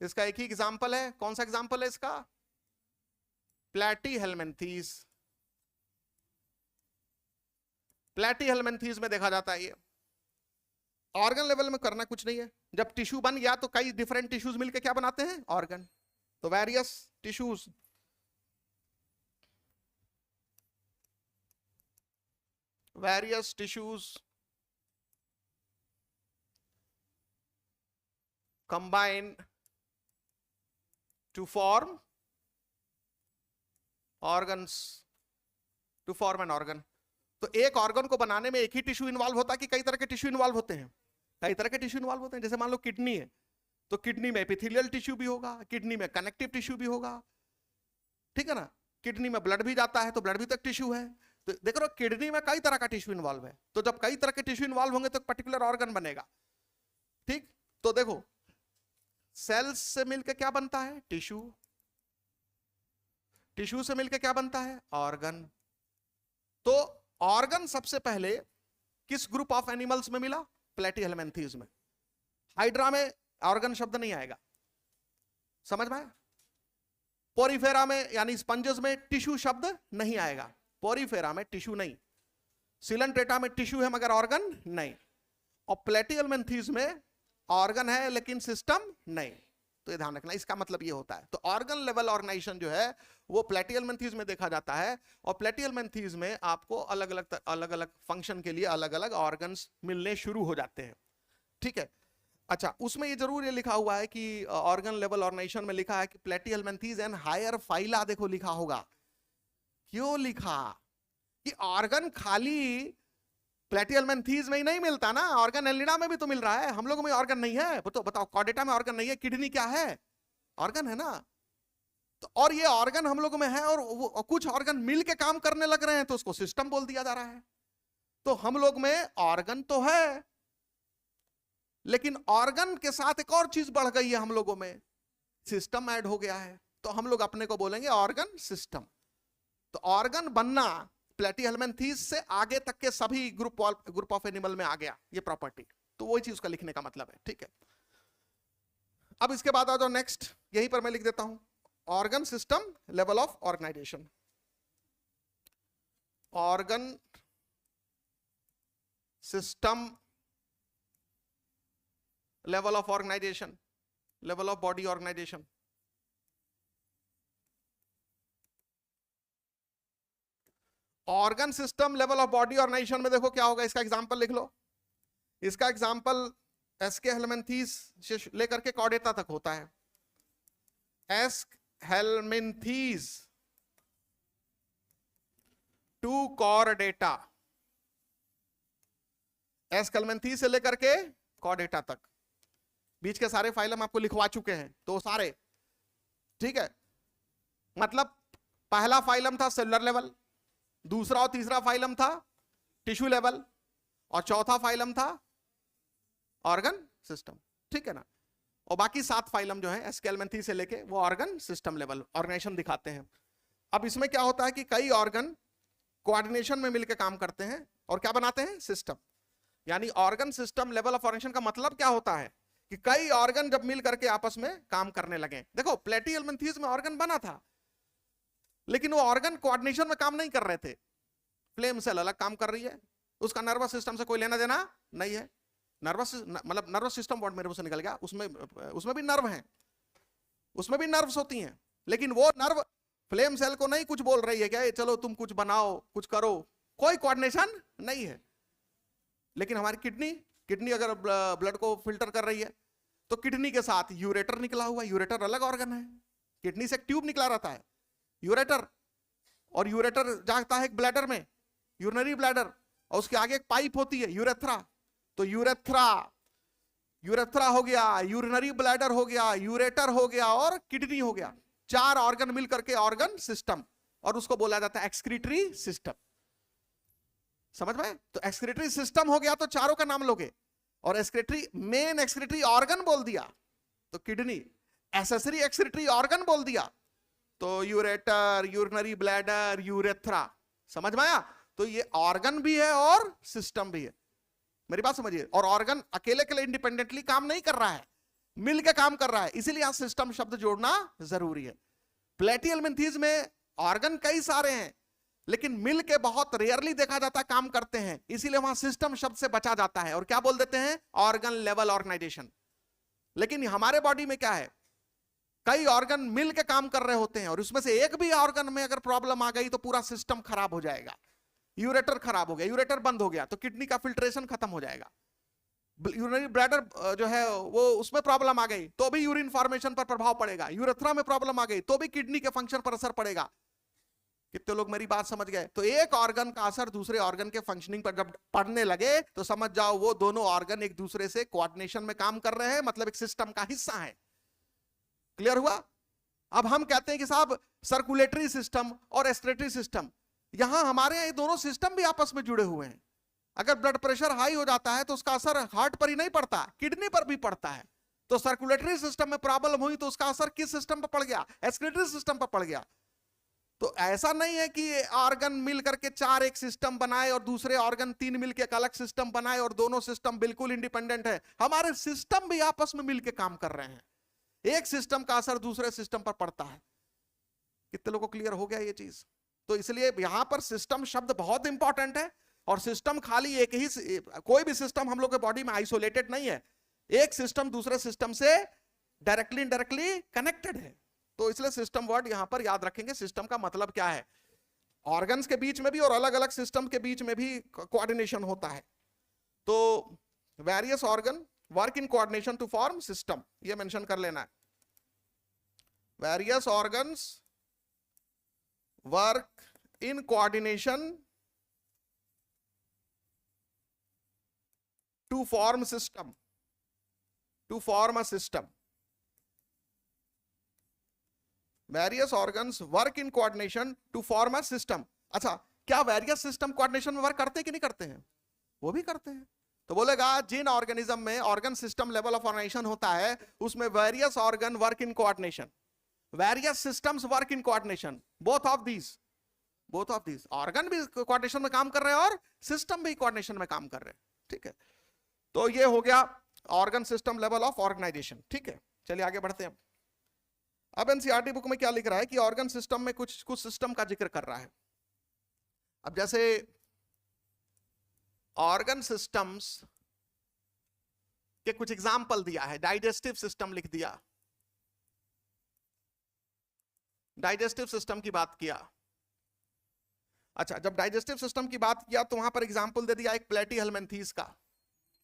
इसका एक ही एग्जांपल है। कौन सा एग्जांपल है इसका? प्लैटीहेल्मिन्थेस। प्लैटीहेल्मिन्थेस में देखा जाता है ये। ऑर्गन लेवल में करना कुछ नहीं है। जब टिश्यू बन गया तो कई डिफरेंट टिश्यूज मिलकर क्या बनाते हैं? ऑर्गन। तो various tissues, various tissues combine to form organs, to form an organ. तो एक ऑर्गन को बनाने में एक ही टिश्यू इन्वॉल्व होता है कि कई तरह के टिश्यू इन्वॉल्व होते हैं? कई तरह के टिश्यू इन्वॉल्व होते हैं। जैसे मान लो किडनी है, तो किडनी में एपिथेलियल टिश्यू भी होगा, किडनी में कनेक्टिव टिश्यू भी होगा, ठीक है ना। किडनी में ब्लड भी जाता है तो ब्लड भी तो एक टिश्यू है। तो देख रहे हो किडनी में कई तरह का टिश्यू इन्वॉल्व है, तो जब कई तरह के टिश्यू इन्वॉल्व होंगे तो पर्टिकुलर ऑर्गन बनेगा, ठीक। तो देखो सेल्स से मिलकर क्या बनता है, टिश्यू, टिश्यू से मिलकर क्या बनता है, ऑर्गन। तो ऑर्गन सबसे पहले किस ग्रुप ऑफ एनिमल्स में मिला, प्लेटीहेल्मिन्थीज में। हाइड्रा में ऑर्गन शब्द नहीं आएगा, समझ में आया। पोरीफेरा में यानी स्पंजेस में टिश्यू शब्द नहीं आएगा, पोरीफेरा में टिश्यू नहीं। सिलेंट्रेटा में टिश्यू है मगर ऑर्गन नहीं, और प्लेटीहेल्मिन्थीज में ऑर्गन है लेकिन सिस्टम नहीं। तो ये ध्यान रखना, इसका मतलब ये होता है। तो ऑर्गन लेवल ऑर्गेनाइजेशन जो है वो प्लेटीहेल्मिन्थीज में देखा जाता है, और प्लेटीहेल्मिन्थीज में आपको अलग अलग फंक्शन के लिए अलग अलग ऑर्गन्स मिलने शुरू हो जाते हैं, ठीक है। अच्छा, उसमें ये जरूर ये लिखा हुआ है कि ऑर्गन लेवल ऑर्गेनाइजेशन में लिखा है कि प्लेटीहेल्मिन्थीज एंड हायर फाइला, देखो लिखा होगा। क्यों लिखा कि ऑर्गन खाली प्लेटीहेल्मिन्थीज में ही नहीं मिलता ना, ऑर्गन एलिडा में भी तो मिल रहा है। हम लोगों में ऑर्गन नहीं है, बताओ कॉर्डेटा में ऑर्गन नहीं है, किडनी क्या है, ऑर्गन है ना। तो और ये ऑर्गन हम लोगों में है, और कुछ ऑर्गन मिल के काम करने लग रहे हैं तो उसको सिस्टम बोल दिया जा रहा है। तो हम लोग में ऑर्गन तो है, लेकिन ऑर्गन के साथ एक और चीज बढ़ गई है, हम लोगों में सिस्टम ऐड हो गया है। तो हम लोग अपने को बोलेंगे ऑर्गन सिस्टम। तो ऑर्गन बनना प्लेटीहेल्मिन्थीज से आगे तक के सभी ग्रुप ऑफ एनिमल में आ गया ये प्रॉपर्टी। तो वही चीज का लिखने का मतलब है, ठीक है। अब इसके बाद आ जाओ नेक्स्ट, यहीं पर मैं लिख देता हूं, organ system level of organization. Organ system level of organization, level of body organization। Organ system level of body organisation में देखो क्या होगा, इसका एग्जांपल लिख लो। इसका एग्जांपल एस्के हेलमिन्थीज से लेकर के कॉर्डेटा तक होता है। एस्क हेलमिन्थीज टू कॉर्डेटा, एस्क हेलमिन्थीज से लेकर के कॉर्डेटा तक, बीच के सारे फाइलम आपको लिखवा चुके हैं, तो सारे, ठीक है। मतलब पहला फाइलम था सेलुलर लेवल, दूसरा और तीसरा फाइलम था टिश्यू लेवल, और चौथा फाइलम था ऑर्गन सिस्टम, ठीक है ना। और बाकी 7 फाइलम जो है एस्के हेलमिन्थीज से लेके वो ऑर्गन सिस्टम लेवल ऑर्गेनाइजेशन दिखाते हैं। अब इसमें क्या होता है कि कई ऑर्गन कोऑर्डिनेशन में मिलकर काम करते हैं और क्या बनाते हैं, सिस्टम। यानी organ system level of organization का मतलब क्या होता है कि कई ऑर्गन जब मिल करके आपस में काम करने लगे। देखो प्लेटीहेल्मिन्थीज में ऑर्गन बना था, लेकिन वो ऑर्गन कोऑर्डिनेशन में काम नहीं कर रहे थे। फ्लेम सेल अलग काम कर रही है, उसका नर्वस सिस्टम से कोई लेना देना नहीं है। नर्वस मतलब नर्वस सिस्टम वर्ड मेरे मुंह से निकल गया, उसमें भी नर्व हैं, उसमें भी नर्व्स होती हैं, लेकिन वो नर्व फ्लेम सेल को नहीं कुछ बोल रही है क्या चलो तुम कुछ बनाओ कुछ करो, कोई कोऑर्डिनेशन नहीं है। लेकिन हमारी किडनी अगर ब्लड को फिल्टर कर रही है तो किडनी के साथ यूरेटर निकला हुआ है। यूरेटर अलग ऑर्गन है, किडनी से एक ट्यूब निकला रहता है यूरेटर, और यूरेटर जाता है एक ब्लैडर में, यूरिनरी ब्लैडर, और उसके आगे एक पाइप होती है यूरेथ्रा। तो यूरेथ्रा हो गया, यूरिनरी ब्लैडर हो गया, यूरेटर हो गया और किडनी हो गया। 4 ऑर्गन मिलकर के ऑर्गन सिस्टम, और उसको बोला जाता है एक्सक्रीटरी सिस्टम। समझ में? तो एक्सक्रीटरी सिस्टम हो गया तो चारों का नाम लोगे, और एक्सक्रीटरी मेन एक्सक्रीटरी ऑर्गन बोल दिया तो किडनी, एसेसरी एक्सक्रीटरी ऑर्गन बोल दिया तो यूरेटर, यूरिनरी ब्लैडर, यूरेथ्रा। समझ में आया? तो ये ऑर्गन भी है और सिस्टम भी है। मेरी बात समझिए। और ऑर्गन अकेले के लिए इंडिपेंडेंटली काम नहीं कर रहा है, मिलकर काम कर रहा है, इसीलिए यहां सिस्टम शब्द जोड़ना जरूरी है। प्लेटीहेल्मिन्थीज में ऑर्गन कई सारे हैं, लेकिन मिल के बहुत रेयरली देखा जाता है काम करते हैं, इसीलिए वहां सिस्टम शब्द से बचा जाता है और क्या बोल देते हैं, ऑर्गन लेवल ऑर्गेनाइजेशन। लेकिन हमारे बॉडी में क्या है, कई ऑर्गन मिल के काम कर रहे होते हैं, और उसमें से एक भी ऑर्गन में अगर प्रॉब्लम आ गई तो पूरा सिस्टम खराब हो जाएगा। यूरेटर खराब हो गया, यूरेटर बंद हो गया तो किडनी का फिल्ट्रेशन खत्म हो जाएगा। यूरिनरी ब्लैडर जो है वो उसमें प्रॉब्लम आ गई तो भी यूरिन फॉर्मेशन पर प्रभाव पड़ेगा। यूरेथ्रा में प्रॉब्लम आ गई तो भी किडनी के फंक्शन पर असर पड़ेगा। कितने लोग मेरी बात समझ गए? तो एक ऑर्गन का असर दूसरे ऑर्गन के फंक्शनिंग पर जब पड़ने लगे तो समझ जाओ वो दोनों ऑर्गन एक दूसरे से कोऑर्डिनेशन में काम कर रहे हैं, मतलब एक सिस्टम का हिस्सा है। क्लियर हुआ? अब हम कहते हैं कि साहब सर्कुलेटरी सिस्टम और रेस्पिरेटरी सिस्टम, यहां हमारे यहाँ ये दोनों सिस्टम भी आपस में जुड़े हुए हैं। अगर ब्लड प्रेशर हाई हो जाता है तो उसका असर हार्ट पर ही नहीं पड़ता, किडनी पर भी पड़ता है। तो सर्कुलेटरी सिस्टम में प्रॉब्लम हुई तो उसका असर किस सिस्टम पर पड़ गया? रेस्पिरेटरी सिस्टम पर पड़ गया। तो ऐसा नहीं है कि ऑर्गन मिल करके चार एक सिस्टम बनाए और दूसरे ऑर्गन तीन मिलके एक अलग सिस्टम बनाए और दोनों सिस्टम बिल्कुल इंडिपेंडेंट है। हमारे सिस्टम भी आपस में मिलके काम कर रहे हैं, एक सिस्टम का असर दूसरे सिस्टम पर पड़ता है। कितने लोगों को क्लियर हो गया ये चीज? तो इसलिए यहां पर सिस्टम शब्द बहुत इंपॉर्टेंट है। और सिस्टम खाली एक ही, कोई भी सिस्टम हम लोग के बॉडी में आइसोलेटेड नहीं है, एक सिस्टम दूसरे सिस्टम से डायरेक्टली इनडायरेक्टली कनेक्टेड है। तो इसलिए सिस्टम वर्ड यहां पर याद रखेंगे। सिस्टम का मतलब क्या है? ऑर्गन्स के बीच में भी और अलग अलग सिस्टम के बीच में भी कोऑर्डिनेशन होता है। तो various organ work in coordination to form system, ये मेंशन कर लेना है। Various organs work in coordination to form system, to form a system. Various organs work in coordination to form a system. अच्छा, क्या various system coordination में work करते हैं कि नहीं करते हैं? वो भी करते हैं। तो बोलेगा जिन ऑर्गेनिज्म में organ system level of organization होता है उसमें various organ work in coordination, various systems work in coordination, both of these organ भी कोऑर्डिनेशन में काम कर रहे हैं और सिस्टम भी कोऑर्डिनेशन में काम कर रहे हैं। ठीक है, तो ये हो गया organ system level of organisation. ठीक है, चलिए आगे बढ़ते हैं। अब एनसीईआरटी बुक में क्या लिख रहा है कि ऑर्गन सिस्टम में कुछ सिस्टम का जिक्र कर रहा है। अब जैसे ऑर्गन सिस्टम्स के कुछ एग्जाम्पल दिया है, डाइजेस्टिव सिस्टम लिख दिया, डाइजेस्टिव सिस्टम की बात किया। अच्छा, जब डाइजेस्टिव सिस्टम की बात किया तो वहां पर एग्जाम्पल दे दिया एक प्लेटीहेल्मिन्थीस का,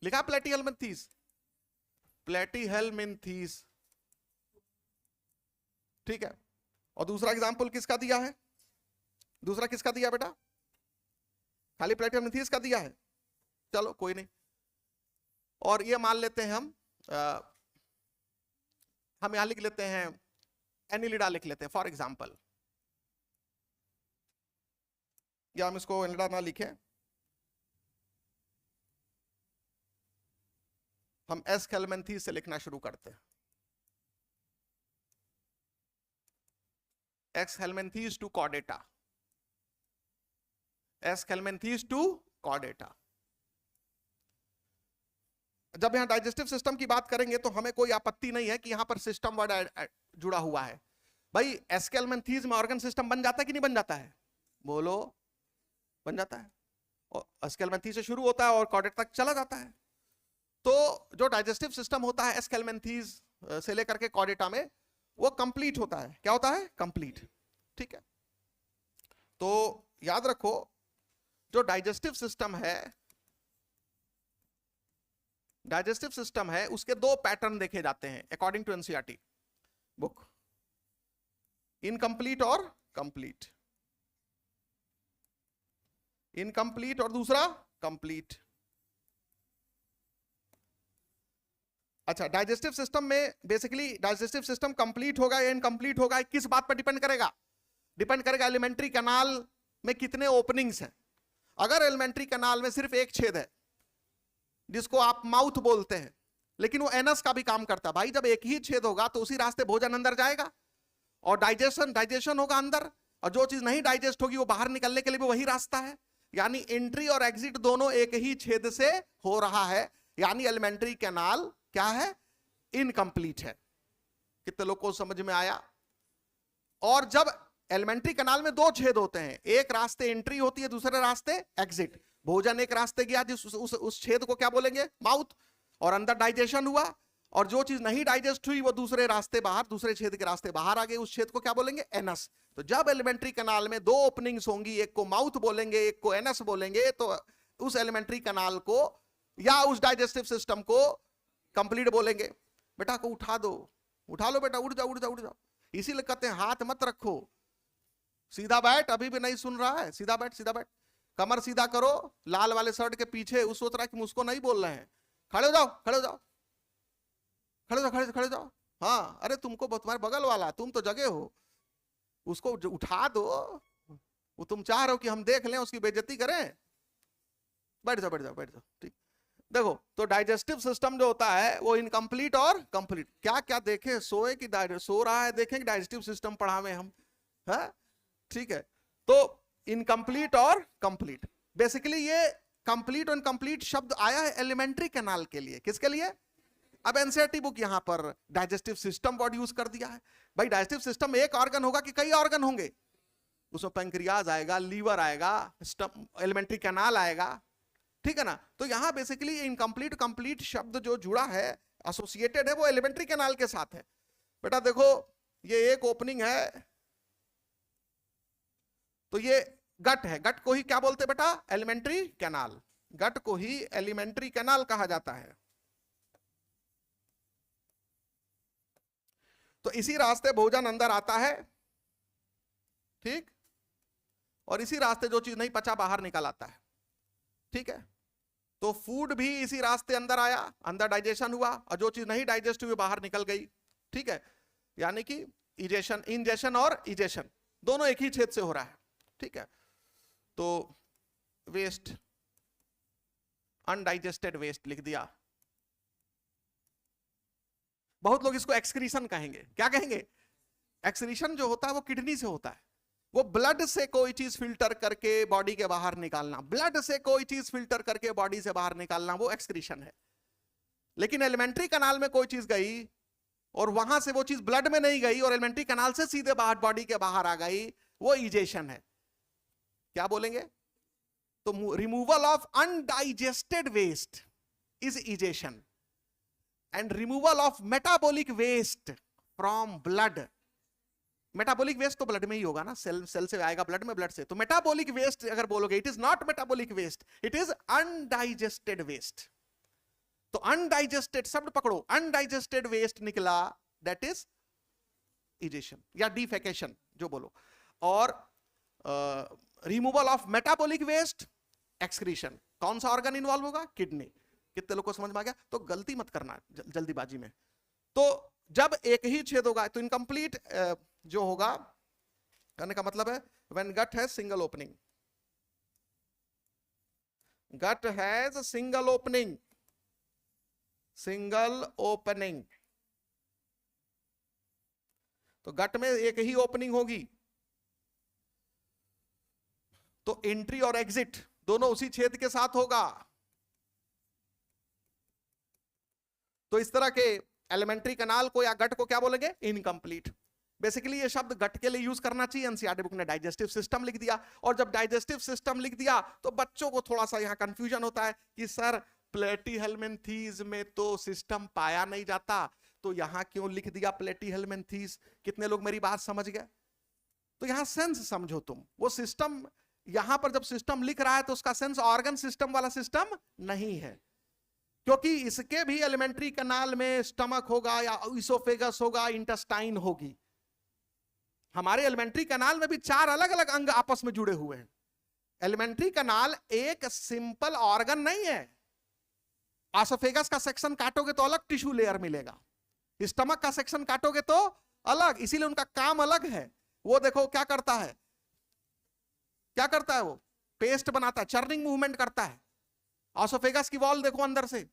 लिखा प्लेटीहेल्मिन्थीस, प्लेटीहेल्मिन्थीस। ठीक है, और दूसरा एग्जाम्पल किसका दिया है? दूसरा किसका दिया बेटा? खाली प्लेटीहेल्मिन्थीस का दिया है। चलो कोई नहीं, और ये मान लेते हैं हम यहां लिख लेते हैं एनिलिडा लिख लेते हैं फॉर एग्जाम्पल, या हम इसको एनिलिडा ना लिखें, हम एस्केल्मेंथीस से लिखना शुरू करते हैं। एस्केल्मेंथीस टू कॉर्डेटा, एस्केल्मेंथीस टू कॉर्डेटा। जब यहां डाइजेस्टिव सिस्टम की बात करेंगे तो हमें कोई आपत्ति नहीं है कि यहां पर सिस्टम वर्ड जुड़ा हुआ है। भाई एस्केल्मेंथीस में ऑर्गन सिस्टम बन जाता है कि नहीं बन जाता है? बोलो, बन जाता है। और एस्केल्मेंथीस से शुरू होता है और कॉर्डेटा तक चला जाता है। तो जो डाइजेस्टिव सिस्टम होता है एस्केल्मेंथीस से लेकर के कॉर्डेटा में, वो कंप्लीट होता है। क्या होता है? कंप्लीट। ठीक है, तो याद रखो जो डाइजेस्टिव सिस्टम है, डाइजेस्टिव सिस्टम है उसके दो पैटर्न देखे जाते हैं according to NCERT book, incomplete और कंप्लीट। इनकम्प्लीट और दूसरा कंप्लीट। अच्छा, डाइजेस्टिव सिस्टम में बेसिकली डाइजेस्टिव सिस्टम कंप्लीट होगा या इनकम्प्लीट होगा, किस बात पर डिपेंड करेगा? डिपेंड करेगा एलिमेंट्री कैनाल में कितने ओपनिंग्स हैं। अगर एलिमेंट्री कैनाल में सिर्फ एक छेद है जिसको आप माउथ बोलते हैं, लेकिन वो एनस का भी काम करता है। भाई जब एक ही छेद होगा तो उसी रास्ते भोजन अंदर जाएगा और डाइजेशन होगा अंदर, और जो चीज नहीं डाइजेस्ट होगी वो बाहर निकलने के लिए भी वही रास्ता है। यानी एंट्री और एग्जिट दोनों एक ही छेद से हो रहा है, यानी एलिमेंट्री कैनाल क्या है? इनकम्प्लीट है। कितने लोग को समझ में आया? और जब एलिमेंट्री कैनाल में दो छेद होते हैं, एक रास्ते एंट्री होती है, दूसरे रास्ते एग्जिट। भोजन एक रास्ते गया, जिस उस छेद को क्या बोलेंगे? माउथ, और अंदर डाइजेशन हुआ, और जो चीज नहीं डाइजेस्ट हुई वो दूसरे रास्ते बाहर, दूसरे छेद के रास्ते बाहर आ गए, उस छेद को क्या बोलेंगे? एनस। तो जब एलिमेंट्री कैनाल में दो ओपनिंग्स होंगी, एक को माउथ बोलेंगे, एक को एनस बोलेंगे, तो उस एलिमेंट्री कैनाल को या उस डाइजेस्टिव सिस्टम को कंप्लीट बोलेंगे। बेटा को उठा दो, उठा लो बेटा, उठ जाओ उठ जाओ उठ जाओ। इसीलिए कहते हैं हाथ मत रखो, सीधा बैठ, अभी भी नहीं सुन रहा है? सीधा बैठ, सीधा बैठ, कमर सीधा करो, लाल वाले शर्ट के पीछे उस सोच रहा है कि मुझको नहीं बोल रहे हैं। खड़े हो जाओ, खड़े हो जाओ, खड़े हो जाओ, खड़े जाओ। हाँ, अरे तुमको तुम्हारे बगल वाला, तुम तो जगे हो, उसको उठा दो। वो तुम चाह रहे हो कि हम देख लें, उसकी बेइज्जती करें? बैठ जाओ, बैठ जाओ, बैठ जाओ, ठीक। देखो, तो डाइजेस्टिव सिस्टम जो होता है वो इनकम्प्लीट और कंप्लीट। क्या क्या देखे, सोए कि सो रहा है, देखें कि डाइजेस्टिव सिस्टम पढ़ावे हम, है, ठीक है। तो इनकम्प्लीट और कंप्लीट, बेसिकली ये कंप्लीट और इनकम्प्लीट शब्द आया है एलिमेंट्री कैनाल के लिए। किसके लिए? अब एनसीईआरटी बुक यहां पर डाइजेस्टिव सिस्टम वर्ड यूज कर दिया है। भाई डाइजेस्टिव सिस्टम एक ऑर्गन होगा कि कई ऑर्गन होंगे? उसमें पैंक्रियाज आएगा, लीवर आएगा, एलिमेंट्री कैनाल आएगा, ठीक है ना। तो यहां बेसिकली इनकम्प्लीट कंप्लीट शब्द जो जुड़ा है, एसोसिएटेड है, वो एलिमेंट्री कैनाल के साथ है। बेटा देखो, ये एक ओपनिंग है, तो ये गट है। गट को ही क्या बोलते बेटा? Alimentary canal. गट को ही एलिमेंट्री कैनाल कहा जाता है। तो इसी रास्ते भोजन अंदर आता है, ठीक, और इसी रास्ते जो चीज नहीं पचा बाहर निकल आता है, ठीक है। तो फूड भी इसी रास्ते अंदर आया, अंदर डाइजेशन हुआ, और जो चीज नहीं डाइजेस्ट हुई बाहर निकल गई, ठीक है। यानी कि इजेशन, इंजेशन और इजेशन दोनों एक ही छेद से हो रहा है, ठीक है। तो वेस्ट, अनडाइजेस्टेड वेस्ट लिख दिया। बहुत लोग इसको एक्सक्रीशन कहेंगे। क्या कहेंगे? एक्सक्रीशन जो होता है वो किडनी से होता है। वो ब्लड से कोई चीज फिल्टर करके बॉडी के बाहर निकालना, ब्लड से कोई चीज फिल्टर करके बॉडी से बाहर निकालना, वो एक्सक्रीशन है। लेकिन एलिमेंट्री कैनाल में कोई चीज गई और वहां से वो चीज ब्लड में नहीं गई और एलिमेंट्री कैनाल से सीधे बाहर बॉडी के बाहर आ गई, वो इजेशन है। क्या बोलेंगे? तो removal of undigested waste is egestion, and removal of metabolic waste from blood. Metabolic waste तो ब्लड में ही होगा ना, सेल से आएगा ब्लड में, ब्लड से। तो मेटाबॉलिक वेस्ट अगर बोलोगे, it is not metabolic waste, it is undigested waste. तो अनडाइजेस्टेड शब्द पकड़ो, अनडाइजेस्टेड वेस्ट निकला, दैट इज इजेशन या डिफेकेशन जो बोलो। और removal of metabolic waste, excretion. कौन सा ऑर्गन इन्वॉल्व होगा? किडनी। कितने लोग को समझ में आ गया? तो गलती मत करना जल्दीबाजी में। तो जब एक ही छेद होगा तो इनकम्प्लीट जो होगा, कहने का मतलब है when gut has single opening, gut has single opening, single opening. तो गट में एक ही ओपनिंग होगी, तो एंट्री और एग्जिट दोनों उसी छेद के साथ होगा। तो इस तरह के एलिमेंट्री कैनाल को या गट को क्या बोलेंगे? इनकम्प्लीट। बेसिकली ये शब्द गट के लिए यूज करना चाहिए। एनसीईआरटी बुक ने डाइजेस्टिव सिस्टम लिख दिया, और जब डाइजेस्टिव सिस्टम लिख दिया तो बच्चों को थोड़ा सा यहां कंफ्यूजन होता है कि सर प्लेटीहेल्मिन्थीज में तो सिस्टम पाया नहीं जाता, तो यहां क्यों लिख दिया प्लेटीहेल्मिन्थीज? कितने लोग मेरी बात समझ गए? तो यहां सेंस समझो तुम। वो सिस्टम यहां पर जब सिस्टम लिख रहा है तो उसका सेंस ऑर्गन सिस्टम वाला सिस्टम नहीं है, क्योंकि इसके भी एलिमेंट्री कैनाल में स्टमक होगा या इसोफेगस होगा, इंटेस्टाइन होगी। हमारे एलिमेंट्री कैनाल में भी 4 अलग अलग अंग आपस में जुड़े हुए हैं। एलिमेंट्री कैनाल एक सिंपल ऑर्गन नहीं है। इसोफेगस का सेक्शन काटोगे तो अलग टिश्यू लेयर मिलेगा, स्टमक का सेक्शन काटोगे तो अलग, इसीलिए उनका काम अलग है। वो देखो क्या करता है, क्या करता है? वो पेस्ट बनाता है, चर्निंग मूवमेंट करता है। इसोफेगस की वॉल देखो अंदर से,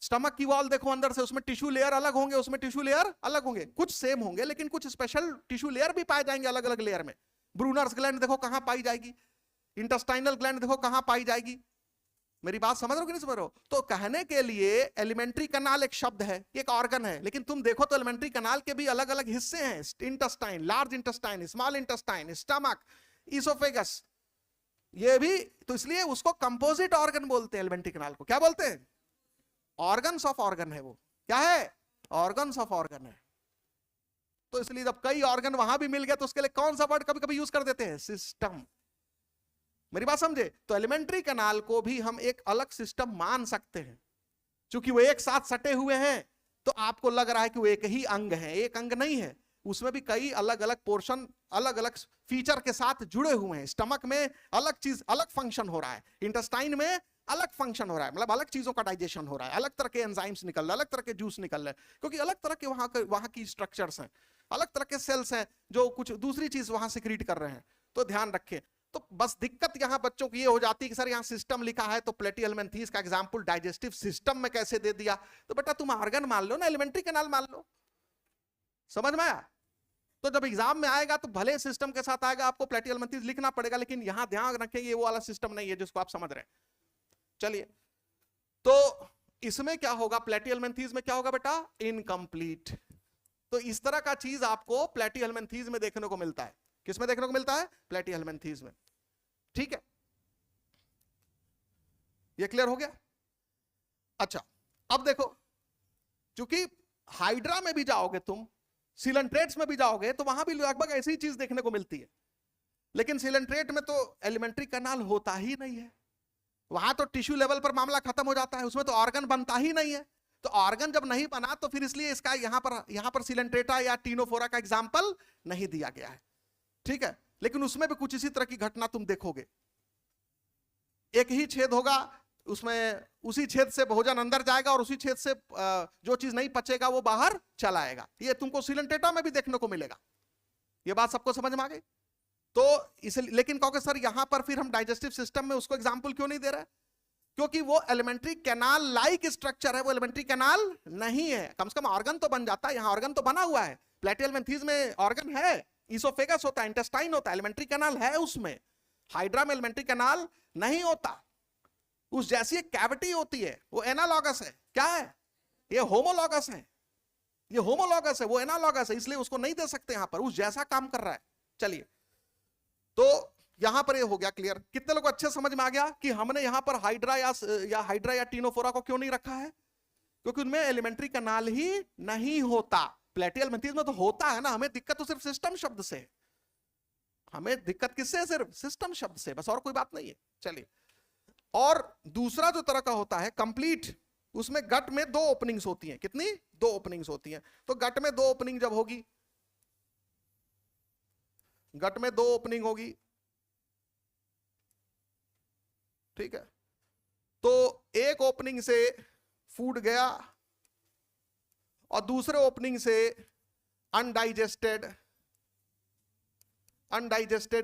स्टमक की वॉल देखो अंदर से, उसमें टिश्यू लेयर अलग होंगे, उसमें टिश्यू लेयर अलग होंगे, कुछ सेम होंगे लेकिन कुछ स्पेशल टिश्यू लेयर भी पाए जाएंगे अलग अलग लेयर में। ब्रूनर्स ग्लैंड देखो कहां पाई जाएगी, इंटेस्टाइनल ग्लैंड देखो कहां पाई जाएगी। मेरी बात समझ रहे हो कि नहीं समझ रहे हो? तो कहने के लिए एलिमेंट्री कैनाल एक शब्द है, एक ऑर्गन है, लेकिन तुम देखो तो एलिमेंट्री कैनाल के भी अलग अलग हिस्से हैं। Intestine, large intestine, small intestine, stomach, oesophagus, ये भी। तो इसलिए उसको कंपोजिट ऑर्गन बोलते हैं। एलिमेंट्री कैनाल को क्या बोलते हैं? ऑर्गन्स ऑफ ऑर्गन है। वो क्या है? ऑर्गन्स ऑफ ऑर्गन है। तो इसलिए जब कई ऑर्गन वहां भी मिल गया तो उसके लिए कौन सा वर्ड कभी कभी यूज कर देते हैं? सिस्टम। मेरी बात समझे? तो एलिमेंट्री कैनाल को भी हम एक अलग सिस्टम मान सकते हैं, क्योंकि वो एक साथ सटे हुए हैं। तो आपको लग रहा है कि वो एक ही अंग है, एक अंग नहीं है। उसमें भी कई अलग अलग पोर्शन अलग अलग फीचर के साथ जुड़े हुए हैं। स्टमक में अलग चीज, अलग फंक्शन हो रहा है, इंटेस्टाइन में अलग फंक्शन हो रहा है, मतलब अलग चीजों का डाइजेशन हो रहा है, अलग तरह के एंजाइम्स निकल रहे हैं, अलग तरह के जूस निकल रहे हैं, क्योंकि अलग तरह के वहां की स्ट्रक्चर्स हैं, अलग तरह के सेल्स हैं जो कुछ दूसरी चीज वहां सिक्रीट कर रहे हैं। तो ध्यान रखें। तो बस दिक्कत यहां बच्चों की ये हो जाती है कि सर यहां सिस्टम लिखा है तो प्लेटिहेल्मिन्थेस का एग्जांपल डाइजेस्टिव सिस्टम में कैसे दे दिया? तो बेटा तुम ऑर्गन मान लो ना, एलिमेंट्री कैनाल मान लो। समझ में आया? तो जब एग्जाम में आएगा तो भले सिस्टम के साथ आएगा, आपको प्लेटिहेल्मिन्थेस लिखना पड़ेगा, लेकिन यहां ध्यान रखें ये वो वाला सिस्टम नहीं है जिसको आप समझ रहे हैं। चलिए, तो इसमें क्या होगा, प्लेटिहेल्मिन्थेस में क्या होगा बेटा? इनकम्प्लीट। तो इस तरह का चीज आपको प्लेटिहेल्मिन्थेस में देखने को मिलता है। किसमें देखने को मिलता है? प्लेटिहेल्मिन्थेस में। ठीक है, ये क्लियर हो गया? अच्छा, अब देखो, क्योंकि हाइड्रा में भी जाओगे तुम, सिलेंट्रेट्स में भी जाओगे, तो वहां भी लगभग ऐसी चीज देखने को मिलती है, लेकिन सिलेंट्रेट में तो एलिमेंट्री कैनाल होता ही नहीं है। वहां तो टिश्यू लेवल पर मामला खत्म हो जाता है, उसमें तो ऑर्गन बनता ही नहीं है। तो ऑर्गन जब नहीं बना तो फिर इसलिए इसका यहां पर सिलेंट्रेटा या टीनोफोरा का एग्जाम्पल नहीं दिया गया है। ठीक है, लेकिन उसमें भी कुछ इसी तरह की घटना तुम देखोगे। एक ही छेद होगा, उसमें उसी छेद से भोजन अंदर जाएगा और उसी छेद से जो चीज नहीं पचेगा वो बाहर चला आएगा। ये तुमको सिलेंट्रेटा में भी देखने को मिलेगा। ये बात सबको समझ में आ गई? तो इसे, लेकिन कहोगे सर यहां पर फिर हम डाइजेस्टिव सिस्टम में उसको एग्जाम्पल क्यों नहीं दे रहे? क्योंकि वो एलिमेंट्री कैनाल लाइक स्ट्रक्चर है, वो एलिमेंट्री कैनाल नहीं है। कम से कम ऑर्गन तो बन जाता है, यहां ऑर्गन तो बना हुआ है। प्लेटिहेल्मिन्थेस में ऑर्गन है, इसोफेगस होता है, इंटेस्टाइन होता है, एलिमेंट्री कैनाल है उसमें। हाइड्रा में एलिमेंट्री कैनाल नहीं होता, उस जैसी एक कैविटी होती है, वो एनालॉगस है। क्या है? ये होमोलॉगस है, ये होमोलॉगस है, वो एनालॉगस है, इसलिए उसको नहीं दे सकते यहां पर, उस जैसा काम कर रहा है। चलिए, तो यहां पर ये हो गया क्लियर। कितने लोग अच्छे समझ में आ गया कि हमने यहां पर हाइड्रा या टीनोफोरा को क्यों नहीं रखा है? क्योंकि उनमें एलिमेंट्री कैनाल ही नहीं होता। प्लेटिहेल्मिन्थेस में तो होता है ना। हमें दिक्कत तो सिर्फ सिस्टम शब्द से, हमें दिक्कत किससे है? सिर्फ सिस्टम शब्द से, बस और कोई बात नहीं है। चलिए, और दूसरा जो तरह का होता है कंप्लीट, उसमें गट में 2 ओपनिंग्स होती हैं। कितनी? 2 ओपनिंग्स होती हैं। तो गट में 2 ओपनिंग जब होगी, गट में 2 ओपनिंग होगी, ठीक है, तो एक ओपनिंग से फूड गया और दूसरे ओपनिंग से अनडाइजेस्टेड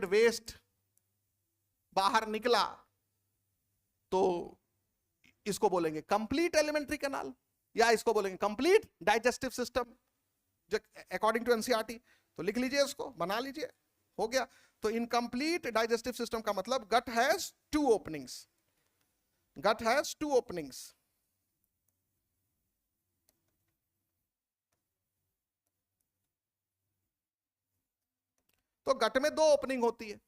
वेस्ट बाहर निकला, तो इसको बोलेंगे कंप्लीट एलिमेंट्री कैनाल, या इसको बोलेंगे कंप्लीट डाइजेस्टिव सिस्टम, जो अकॉर्डिंग टू एनसीईआरटी। तो लिख लीजिए, इसको बना लीजिए, हो गया। तो इनकम्प्लीट डाइजेस्टिव सिस्टम का मतलब gut has 2 openings, gut has 2 openings. तो गट में 2 ओपनिंग होती है,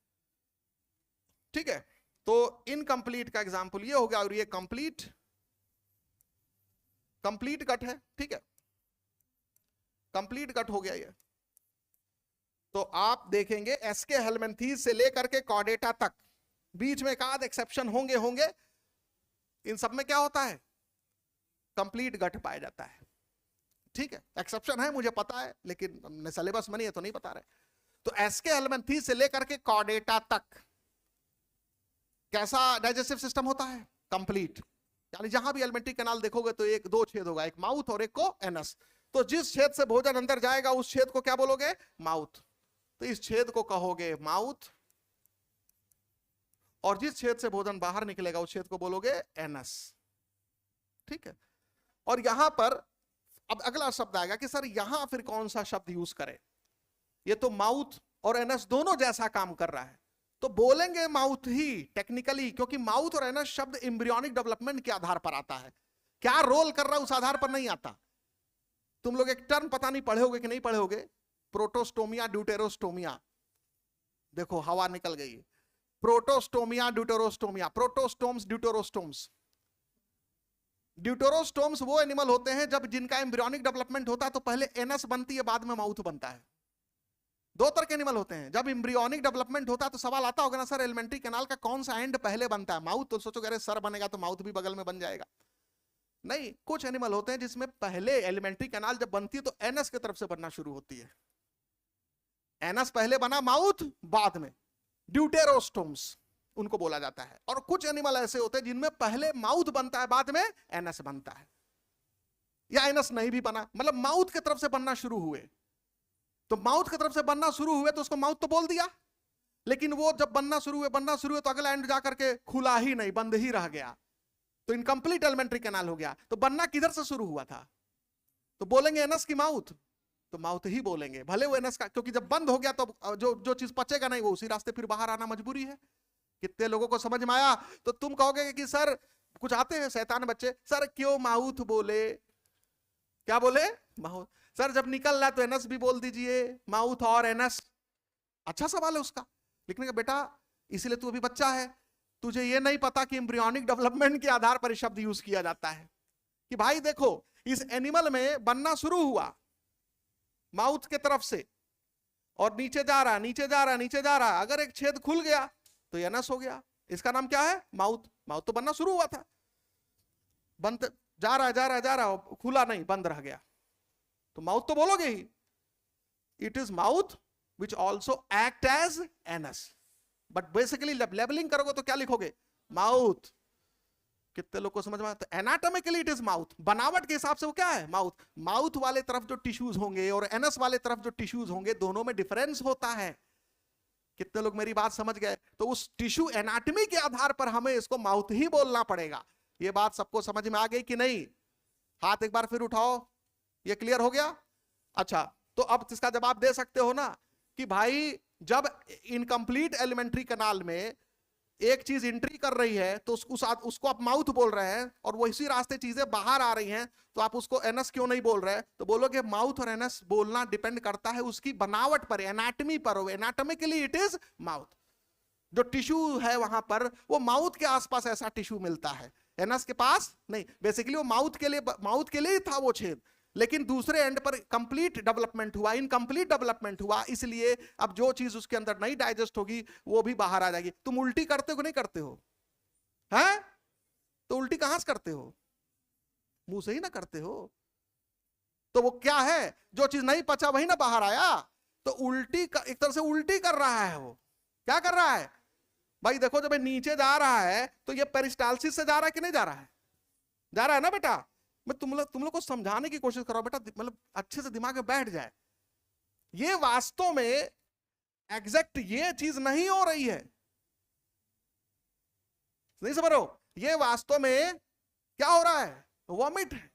ठीक है। तो इनकम्प्लीट का एग्जांपल ये हो गया, और ये कंप्लीट गट है, ठीक है, कंप्लीट गट हो गया ये। तो आप देखेंगे एसके हेलमिंथेस से लेकर के कॉर्डेटा तक, बीच में एक आध एक्सेप्शन होंगे, इन सब में क्या होता है? कंप्लीट गट पाया जाता है, ठीक है। एक्सेप्शन है मुझे पता है, लेकिन सिलेबस में नहीं है तो नहीं बता रहे। तो एसके हेलमिंथेस से लेकर के कॉर्डेटा तक कैसा डाइजेस्टिव सिस्टम होता है? कंप्लीट। यानी जहां भी एलिमेंट्री कैनाल देखोगे तो 2 छेद होगा, एक माउथ और एक को एनस। तो जिस छेद से भोजन अंदर जाएगा उस छेद को क्या बोलोगे? माउथ। तो इस छेद को कहोगे माउथ, और जिस छेद से भोजन बाहर निकलेगा उस छेद को बोलोगे एनस, ठीक है। और यहां पर अब अगला शब्द आएगा कि सर यहां फिर कौन सा शब्द यूज करें? ये तो माउथ और एनस दोनों जैसा काम कर रहा है, तो बोलेंगे माउथ ही टेक्निकली, क्योंकि माउथ और एनस शब्द एम्ब्रियोनिक डेवलपमेंट के आधार पर आता है। क्या रोल कर रहा है उस आधार पर नहीं आता। तुम लोग एक टर्म पता नहीं पढ़े होगे कि नहीं पढ़े होगे, प्रोटोस्टोमिया ड्यूटेरोस्टोमिया। देखो हवा निकल गई। Protostomia Deuterostomia, protostomes deuterostomes. Deuterostomes वो एनिमल होते हैं जब जिनका एम्ब्रियोनिक डेवलपमेंट होता है तो पहले एनस बनती है, बाद में माउथ बनता है। 2 तरह के एनिमल होते हैं। जब एम्ब्रियोनिक डेवलपमेंट होता है तो सवाल आता होगा ना सर एलिमेंट्री कैनाल का कौन सा एंड पहले बनता है? माउथ। तो सोचो अरे सर बनेगा तो माउथ भी बगल में बन जाएगा। नहीं, कुछ एनिमल होते हैं जिसमें पहले एलिमेंट्री कैनाल जब बनती है तो एनस की तरफ से बनना शुरू होती है, एनस पहले बना, माउथ बाद में, ड्यूटेरोस्टोम्स उनको बोला जाता है। और कुछ एनिमल ऐसे होते हैं जिनमें पहले माउथ बनता है बाद में एनस बनता है, या एनस नहीं भी बना, मतलब माउथ की तरफ से बनना शुरू हुए। तो माउथ की तरफ से बनना शुरू हुए तो उसको माउथ तो बोल दिया, लेकिन वो जब बनना शुरू हुए तो अगला एंड जाकर के खुला ही नहीं, बंद ही रह गया, तो इनकम्प्लीट एलिमेंट्री कैनाल हो गया। तो बनना किधर से शुरू हुआ था? तो बोलेंगे एनस की माउथ, तो माउथ ही बोलेंगे, भले वो एनस का, क्योंकि जब बंद हो गया तो जो चीज पचेगा नहीं वो उसी रास्ते फिर बाहर आना मजबूरी है। कितने लोगों को समझ में आया? तो तुम कहोगे कि सर कुछ आते हैं शैतान बच्चे, सर क्यों माउथ बोले? क्या बोले? माउथ। सर जब निकल रहा है तो एनस भी बोल दीजिए, माउथ और एनस। अच्छा सवाल है उसका। लिखने का बेटा इसीलिए तू अभी बच्चा है, तुझे ये नहीं पता कि एम्ब्रियोनिक डेवलपमेंट के आधार पर शब्द यूज किया जाता है कि भाई देखो इस एनिमल में बनना शुरू हुआ माउथ के तरफ से, और नीचे जा रहा नीचे जा रहा नीचे जा रहा, अगर एक छेद खुल गया तो एनस हो गया। इसका नाम क्या है? माउथ। माउथ तो बनना शुरू हुआ था, बंद जा रहा है जा रहा है जा रहा है, खुला नहीं, बंद रह गया, तो माउथ तो बोलोगे ही। It is mouth which also act as anus, but basically जब लेबलिंग करोगे तो क्या लिखोगे? माउथ। कितने लोग को समझ में आता है? एनाटॉमिकली इट इज माउथ, बनावट के हिसाब से वो क्या है? माउथ। माउथ वाले तरफ जो टिश्यूज होंगे और एनस वाले तरफ जो टिश्यूज होंगे, दोनों में डिफरेंस होता है। कितने लोग मेरी बात समझ गए? तो उस टिश्यू एनाटॉमी के आधार पर हमें इसको माउथ ही बोलना पड़ेगा। ये बात सबको समझ में आ गई कि नहीं? हाथ एक बार फिर उठाओ, ये क्लियर हो गया? अच्छा, तो अब इसका जवाब दे सकते हो ना कि भाई जब इनकम्प्लीट एलिमेंट्री कैनाल में एक चीज एंट्री कर रही है तो उसको आप माउथ बोल रहे हैं, और वो इसी रास्ते चीजें बाहर आ रही हैं, तो आप उसको एनस क्यों नहीं बोल रहे? तो बोलोगे माउथ और एनस बोलना डिपेंड करता है उसकी बनावट पर, एनाटमी पर। Anatomically it is mouth. जो टिश्यू है वहां पर वो माउथ के आसपास ऐसा टिश्यू मिलता है, एनस के पास नहीं। बेसिकली वो माउथ के लिए ही था वो छेद, लेकिन दूसरे एंड पर कंप्लीट डेवलपमेंट हुआ, इनकम्प्लीट डेवलपमेंट हुआ, इसलिए अब जो चीज उसके अंदर नहीं डाइजेस्ट होगी वो भी बाहर आ जाएगी। तुम उल्टी करते हो नहीं करते हो? हैं? तो उल्टी कहां से करते हो? मुंह से ही ना करते हो। तो वो क्या है? जो चीज नहीं पचा वही ना बाहर आया। तो उल्टी एक तरह से उल्टी कर रहा है। वो क्या कर रहा है भाई? देखो जब नीचे जा रहा है तो ये पेरिस्टालसिस से जा रहा है कि नहीं जा रहा है? जा रहा है ना बेटा। मैं तुम लोग को समझाने की कोशिश कर रहा हूं बेटा, मतलब अच्छे से दिमाग में बैठ जाए। ये वास्तव में एग्जैक्ट ये चीज नहीं हो रही है, नहीं समझ रहे हो? ये वास्तव में क्या हो रहा है? वॉमिट है।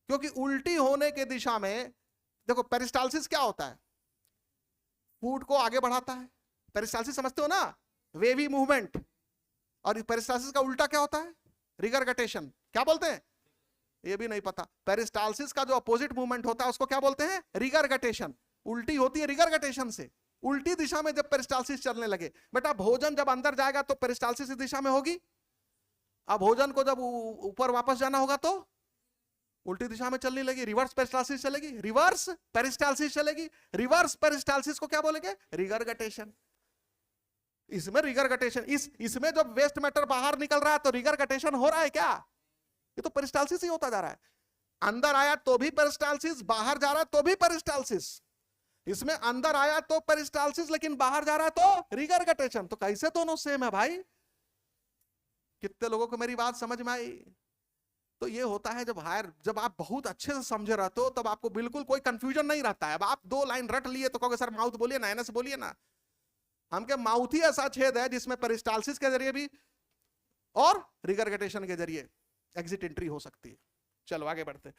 क्योंकि उल्टी होने के दिशा में देखो, पेरिस्टालसिस क्या होता है? फूड को आगे बढ़ाता है। पेरिस्टालसिस समझते हो ना? Wavy movement. और पेरिस्टालसिस का उल्टा क्या होता है? रिगरगटेशन। क्या बोलते हैं? ये भी नहीं पता। पेरिस्टालसिस का जो अपोजिट मूवमेंट होता है उसको क्या बोलते हैं? रिगरगटेशन। उल्टी होती है रिगरगटेशन से। उल्टी दिशा में जब पेरिस्टालसिस चलने लगे, बेटा भोजन जब अंदर जाएगा तो पेरिस्टालसिस इस दिशा में होगी। अब भोजन को जब ऊपर वापस जाना होगा तो उल्टी दिशा में चलने लगी, रिवर्स पेरिस्टालसिस चलेगी, रिवर्स पेरिस्टालसिस चलेगी। रिवर्स पेरिस्टालसिस को क्या बोलेंगे? रिगरगटेशन। इसमें रिगरगटेशन, इसमें जब वेस्ट मैटर बाहर निकल रहा है तो रिगरगटेशन हो रहा है क्या? ये तो पेरिस्टालसिस ही होता जा रहा है। अंदर आया तो भी पेरिस्टालसिस, बाहर जा रहा है तो भी पेरिस्टालसिस। इसमें अंदर आया तो पेरिस्टालसिस, लेकिन बाहर जा रहा है तो रिगरगटेशन। तो कैसे दोनों सेम है भाई? कितने लोगों को मेरी बात समझ में आई? तो ये होता है जब आप बहुत अच्छे से समझे रहते हो तब आपको बिल्कुल कोई कंफ्यूजन नहीं रहता है। अब आप 2 लाइन रट लिए तो कहोगे सर माउथ बोलिए ना, एनस बोलिए ना। हम के माउथ ही ऐसा छेद है जिसमें पेरिस्टालसिस के जरिए भी और रिगरगटेशन के जरिए एग्जिट एंट्री हो सकती है। चलो आगे बढ़ते।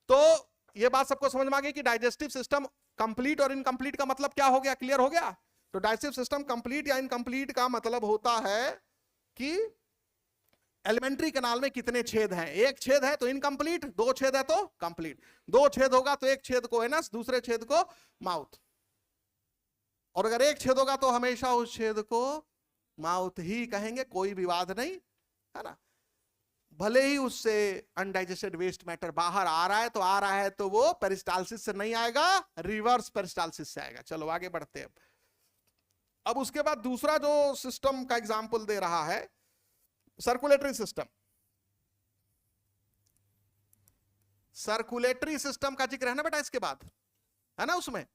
तो ये बात सबको समझ में आ गई कि डाइजेस्टिव सिस्टम कंप्लीट और इनकम्प्लीट का मतलब क्या हो गया? क्लियर हो गया? तो डाइजेस्टिव सिस्टम कंप्लीट या इनकम्प्लीट का मतलब होता है कि एलिमेंट्री कैनाल में कितने छेद हैं। एक छेद है तो इनकम्प्लीट, 2 छेद है तो कंप्लीट। 2 छेद होगा तो एक छेद को एनस, दूसरे छेद को माउथ। और अगर एक छेद होगा तो हमेशा उस छेद को माउथ ही कहेंगे, कोई विवाद नहीं है ना। भले ही उससे अनडाइजेस्टेड वेस्ट मैटर बाहर आ रहा है तो आ रहा है, तो वो पेरिस्टालसिस से नहीं आएगा, रिवर्स पेरिस्टालसिस से आएगा। चलो आगे बढ़ते हैं। अब उसके बाद दूसरा जो सिस्टम का एग्जांपल दे रहा है, सर्कुलेटरी सिस्टम। सर्कुलेटरी सिस्टम का जिक्र है ना बेटा इसके बाद। है ना। उसमें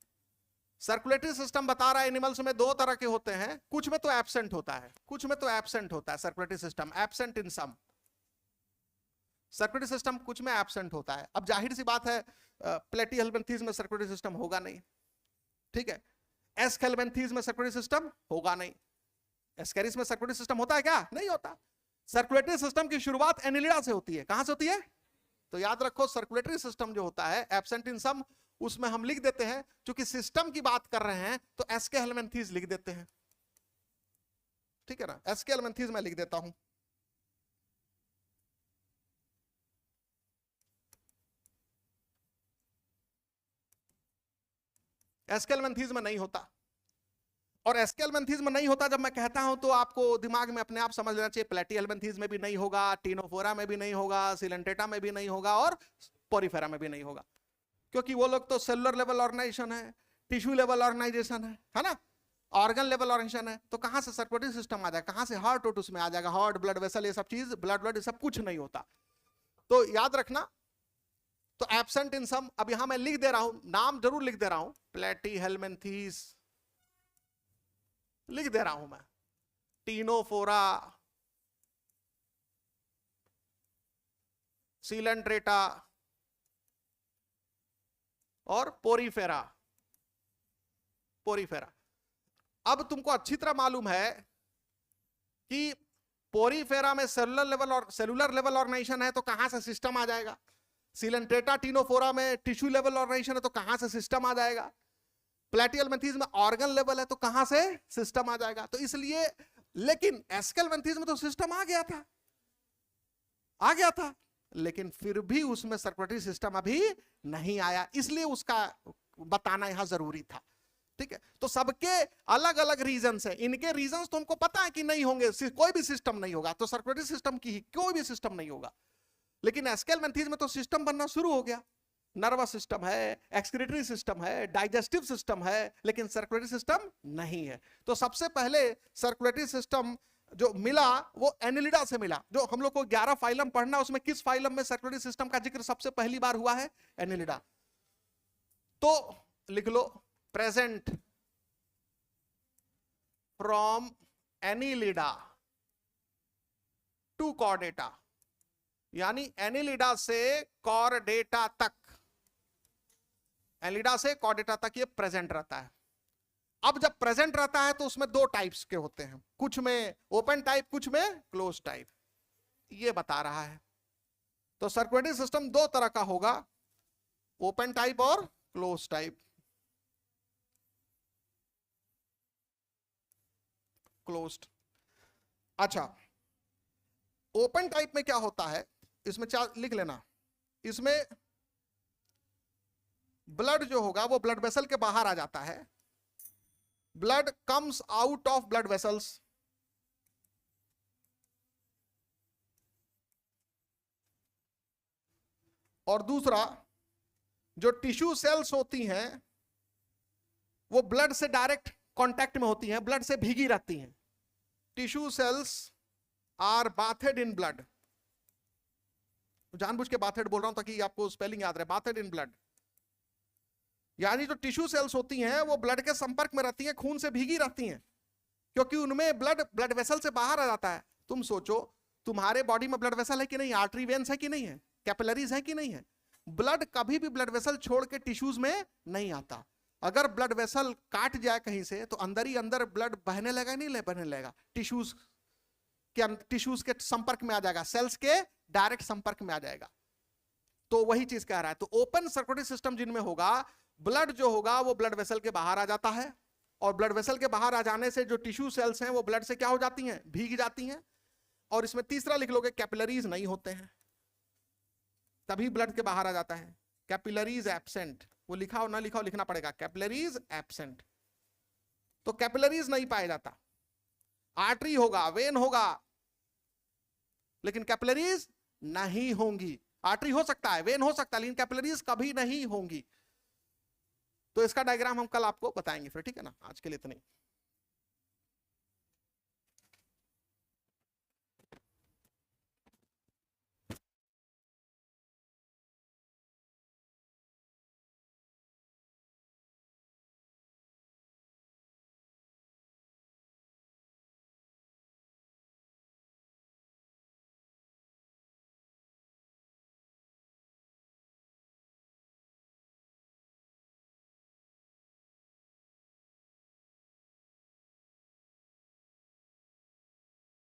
सर्कुलेटरी सिस्टम बता रहा है एनिमल्स में दो तरह के होते हैं, कुछ में तो एब्सेंट होता है, कुछ में तो एब्सेंट होता है circulatory system, absent in some. Circulatory system कुछ में एब्सेंट होता है। अब जाहिर सी बात है प्लेटीहेल्मिन्थीज में सर्कुलेटरी सिस्टम होगा नहीं, ठीक है। एस्केल्मिन्थीज में सर्कुलेटरी सिस्टम होगा नहीं। एस्केरिस में सर्कुलेटरी सिस्टम होता है क्या? नहीं होता। सर्कुलेटरी सिस्टम की शुरुआत एनिलिडा से होती है। कहां से होती है? तो याद रखो सर्कुलेटरी सिस्टम जो होता है एब्सेंट इन सम, उसमें हम लिख देते हैं, क्योंकि सिस्टम की बात कर रहे हैं तो एस्केल्मिन्थीज लिख देते हैं, ठीक है ना। एस्केल्मिन्थीज में लिख देता हूं। एस्केल्मिन्थीज में नहीं होता। और एस्केल्मिन्थीज में नहीं होता जब मैं कहता हूं तो आपको दिमाग में अपने आप समझ लेना चाहिए प्लेटीहेल्मिन्थीज में भी नहीं होगा, टीनोफोरा में भी नहीं होगा, सिलेंटेटा में भी नहीं होगा और पोरीफेरा में भी नहीं होगा, क्योंकि वो लोग तो सेलुलर लेवल ऑर्गेनाइजेशन है, टिश्यू लेवल ऑर्गेनाइजेशन है ना, ऑर्गन लेवल ऑर्गेनाइजेशन है। तो कहां से सर्कुलेटरी सिस्टम आ जाएगा? कहां से हार्ट और उसमें आ जाएगा? हार्ट, ब्लड वेसल, ये सब चीज, ब्लड ब्लड, ये सब कुछ नहीं होता। तो याद रखना, तो एब्सेंट इन सम, अब यहां मैं लिख दे रहा हूं, नाम जरूर लिख दे रहा हूं, प्लेटीहेल्मिन्थीज लिख दे रहा हूं मैं, टीनोफोरा, सिलेंट्रेटा और पोरीफेरा। पोरीफेरा। अब तुमको अच्छी तरह मालूम है कि पोरीफेरा में सेलुलर लेवल ऑर्गेनाइजेशन है, तो कहां से सिस्टम आ जाएगा? सिलेंट्रेटा टीनोफोरा में टिश्यू लेवल ऑर्गेनाइजेशन है, तो कहां से सिस्टम आ जाएगा? प्लेटीहेल्मिन्थीज में ऑर्गन लेवल है, तो कहां से सिस्टम आ जाएगा? तो इसलिए, लेकिन एस्केल्मिन्थीज में तो सिस्टम आ गया था, आ गया था, लेकिन फिर भी उसमें सर्कुलेटरी सिस्टम अभी नहीं आया, इसलिए उसका बताना यहां जरूरी था, ठीक है। तो सबके अलग अलग रीजंस है, इनके रीजंस तुमको पता है कि नहीं होंगे, कोई भी सिस्टम नहीं होगा, तो सर्कुलेटरी सिस्टम की कोई भी सिस्टम नहीं होगा। लेकिन एस्केल्मिन्थीज में तो सिस्टम बनना शुरू हो गया, नर्वस सिस्टम है, एक्सक्रीटरी सिस्टम है, डाइजेस्टिव सिस्टम है, लेकिन सर्कुलेटरी सिस्टम नहीं है। तो सबसे पहले सर्कुलेटरी सिस्टम जो मिला वो एनिलिडा से मिला। जो हम लोग को 11 फाइलम पढ़ना, उसमें किस फाइलम में सर्कुलेटरी सिस्टम का जिक्र सबसे पहली बार हुआ है? एनिलिडा। तो लिख लो, present from Annelida to Chordata, यानी एनिलिडा से कॉर्डेटा तक, एनिलिडा से कॉर्डेटा तक ये प्रेजेंट रहता है। अब जब प्रेजेंट रहता है तो उसमें दो टाइप्स के होते हैं, कुछ में ओपन टाइप, कुछ में क्लोज टाइप, ये बता रहा है। तो सर्कुलेटरी सिस्टम दो तरह का होगा, ओपन टाइप और क्लोज टाइप। क्लोज्ड। अच्छा, ओपन टाइप में क्या होता है, इसमें चार लिख लेना। इसमें ब्लड जो होगा वो ब्लड वेसल के बाहर आ जाता है, blood comes out of blood vessels, और दूसरा जो टिश्यू सेल्स होती हैं वो ब्लड से डायरेक्ट कांटेक्ट में होती हैं, ब्लड से भीगी रहती हैं। Tissue cells are bathed in blood, जानबूझ के बाथेड बोल रहा हूं ताकि आपको स्पेलिंग याद रहे, बाथेड इन ब्लड, यानी जो टिश्यू सेल्स होती हैं वो ब्लड के संपर्क में रहती हैं, खून से भीगी रहती हैं, क्योंकि उनमें ब्लड वेसल से बाहर आ जाता है। तुम सोचो, तुम्हारे बॉडी में ब्लड वेसल है कि नहीं, आर्टरी वेन्स है कि नहीं है, कैपिलरीज है कि नहीं है। ब्लड कभी भी ब्लड वेसल छोड़ के टिश्यूज में नहीं आता। अगर ब्लड वेसल काट जाए कहीं से तो अंदर ही अंदर ब्लड बहने लगेगा, नहीं बहने लगेगा, टिश्यूज के संपर्क में आ जाएगा, सेल्स के डायरेक्ट संपर्क में आ जाएगा। तो वही चीज कह रहा है। तो ओपन सर्कुलेटरी सिस्टम जिनमें होगा, ब्लड जो होगा वो ब्लड वेसल के बाहर आ जाता है, और ब्लड वेसल के बाहर आ जाने से जो टिश्यू सेल्स हैं वो ब्लड से क्या हो जाती हैं, भीग जाती हैं। और इसमें तीसरा लिख लोगे, कैपिलरीज नहीं होते हैं, तभी ब्लड के बाहर आ जाता है। कैपिलरीज एब्सेंट, वो लिखा हो ना लिखा हो लिखना पड़ेगा, कैपिलरीज एब्सेंट। तो कैपिलरीज नहीं पाया जाता। आर्टरी होगा, वेन होगा, लेकिन कैपिलरीज नहीं होंगी। आर्टरी हो सकता है, वेन हो सकता है, लेकिन कैपिलरीज कभी नहीं होंगी। तो इसका डायग्राम हम कल आपको बताएंगे फिर, ठीक है ना। आज के लिए इतना ही।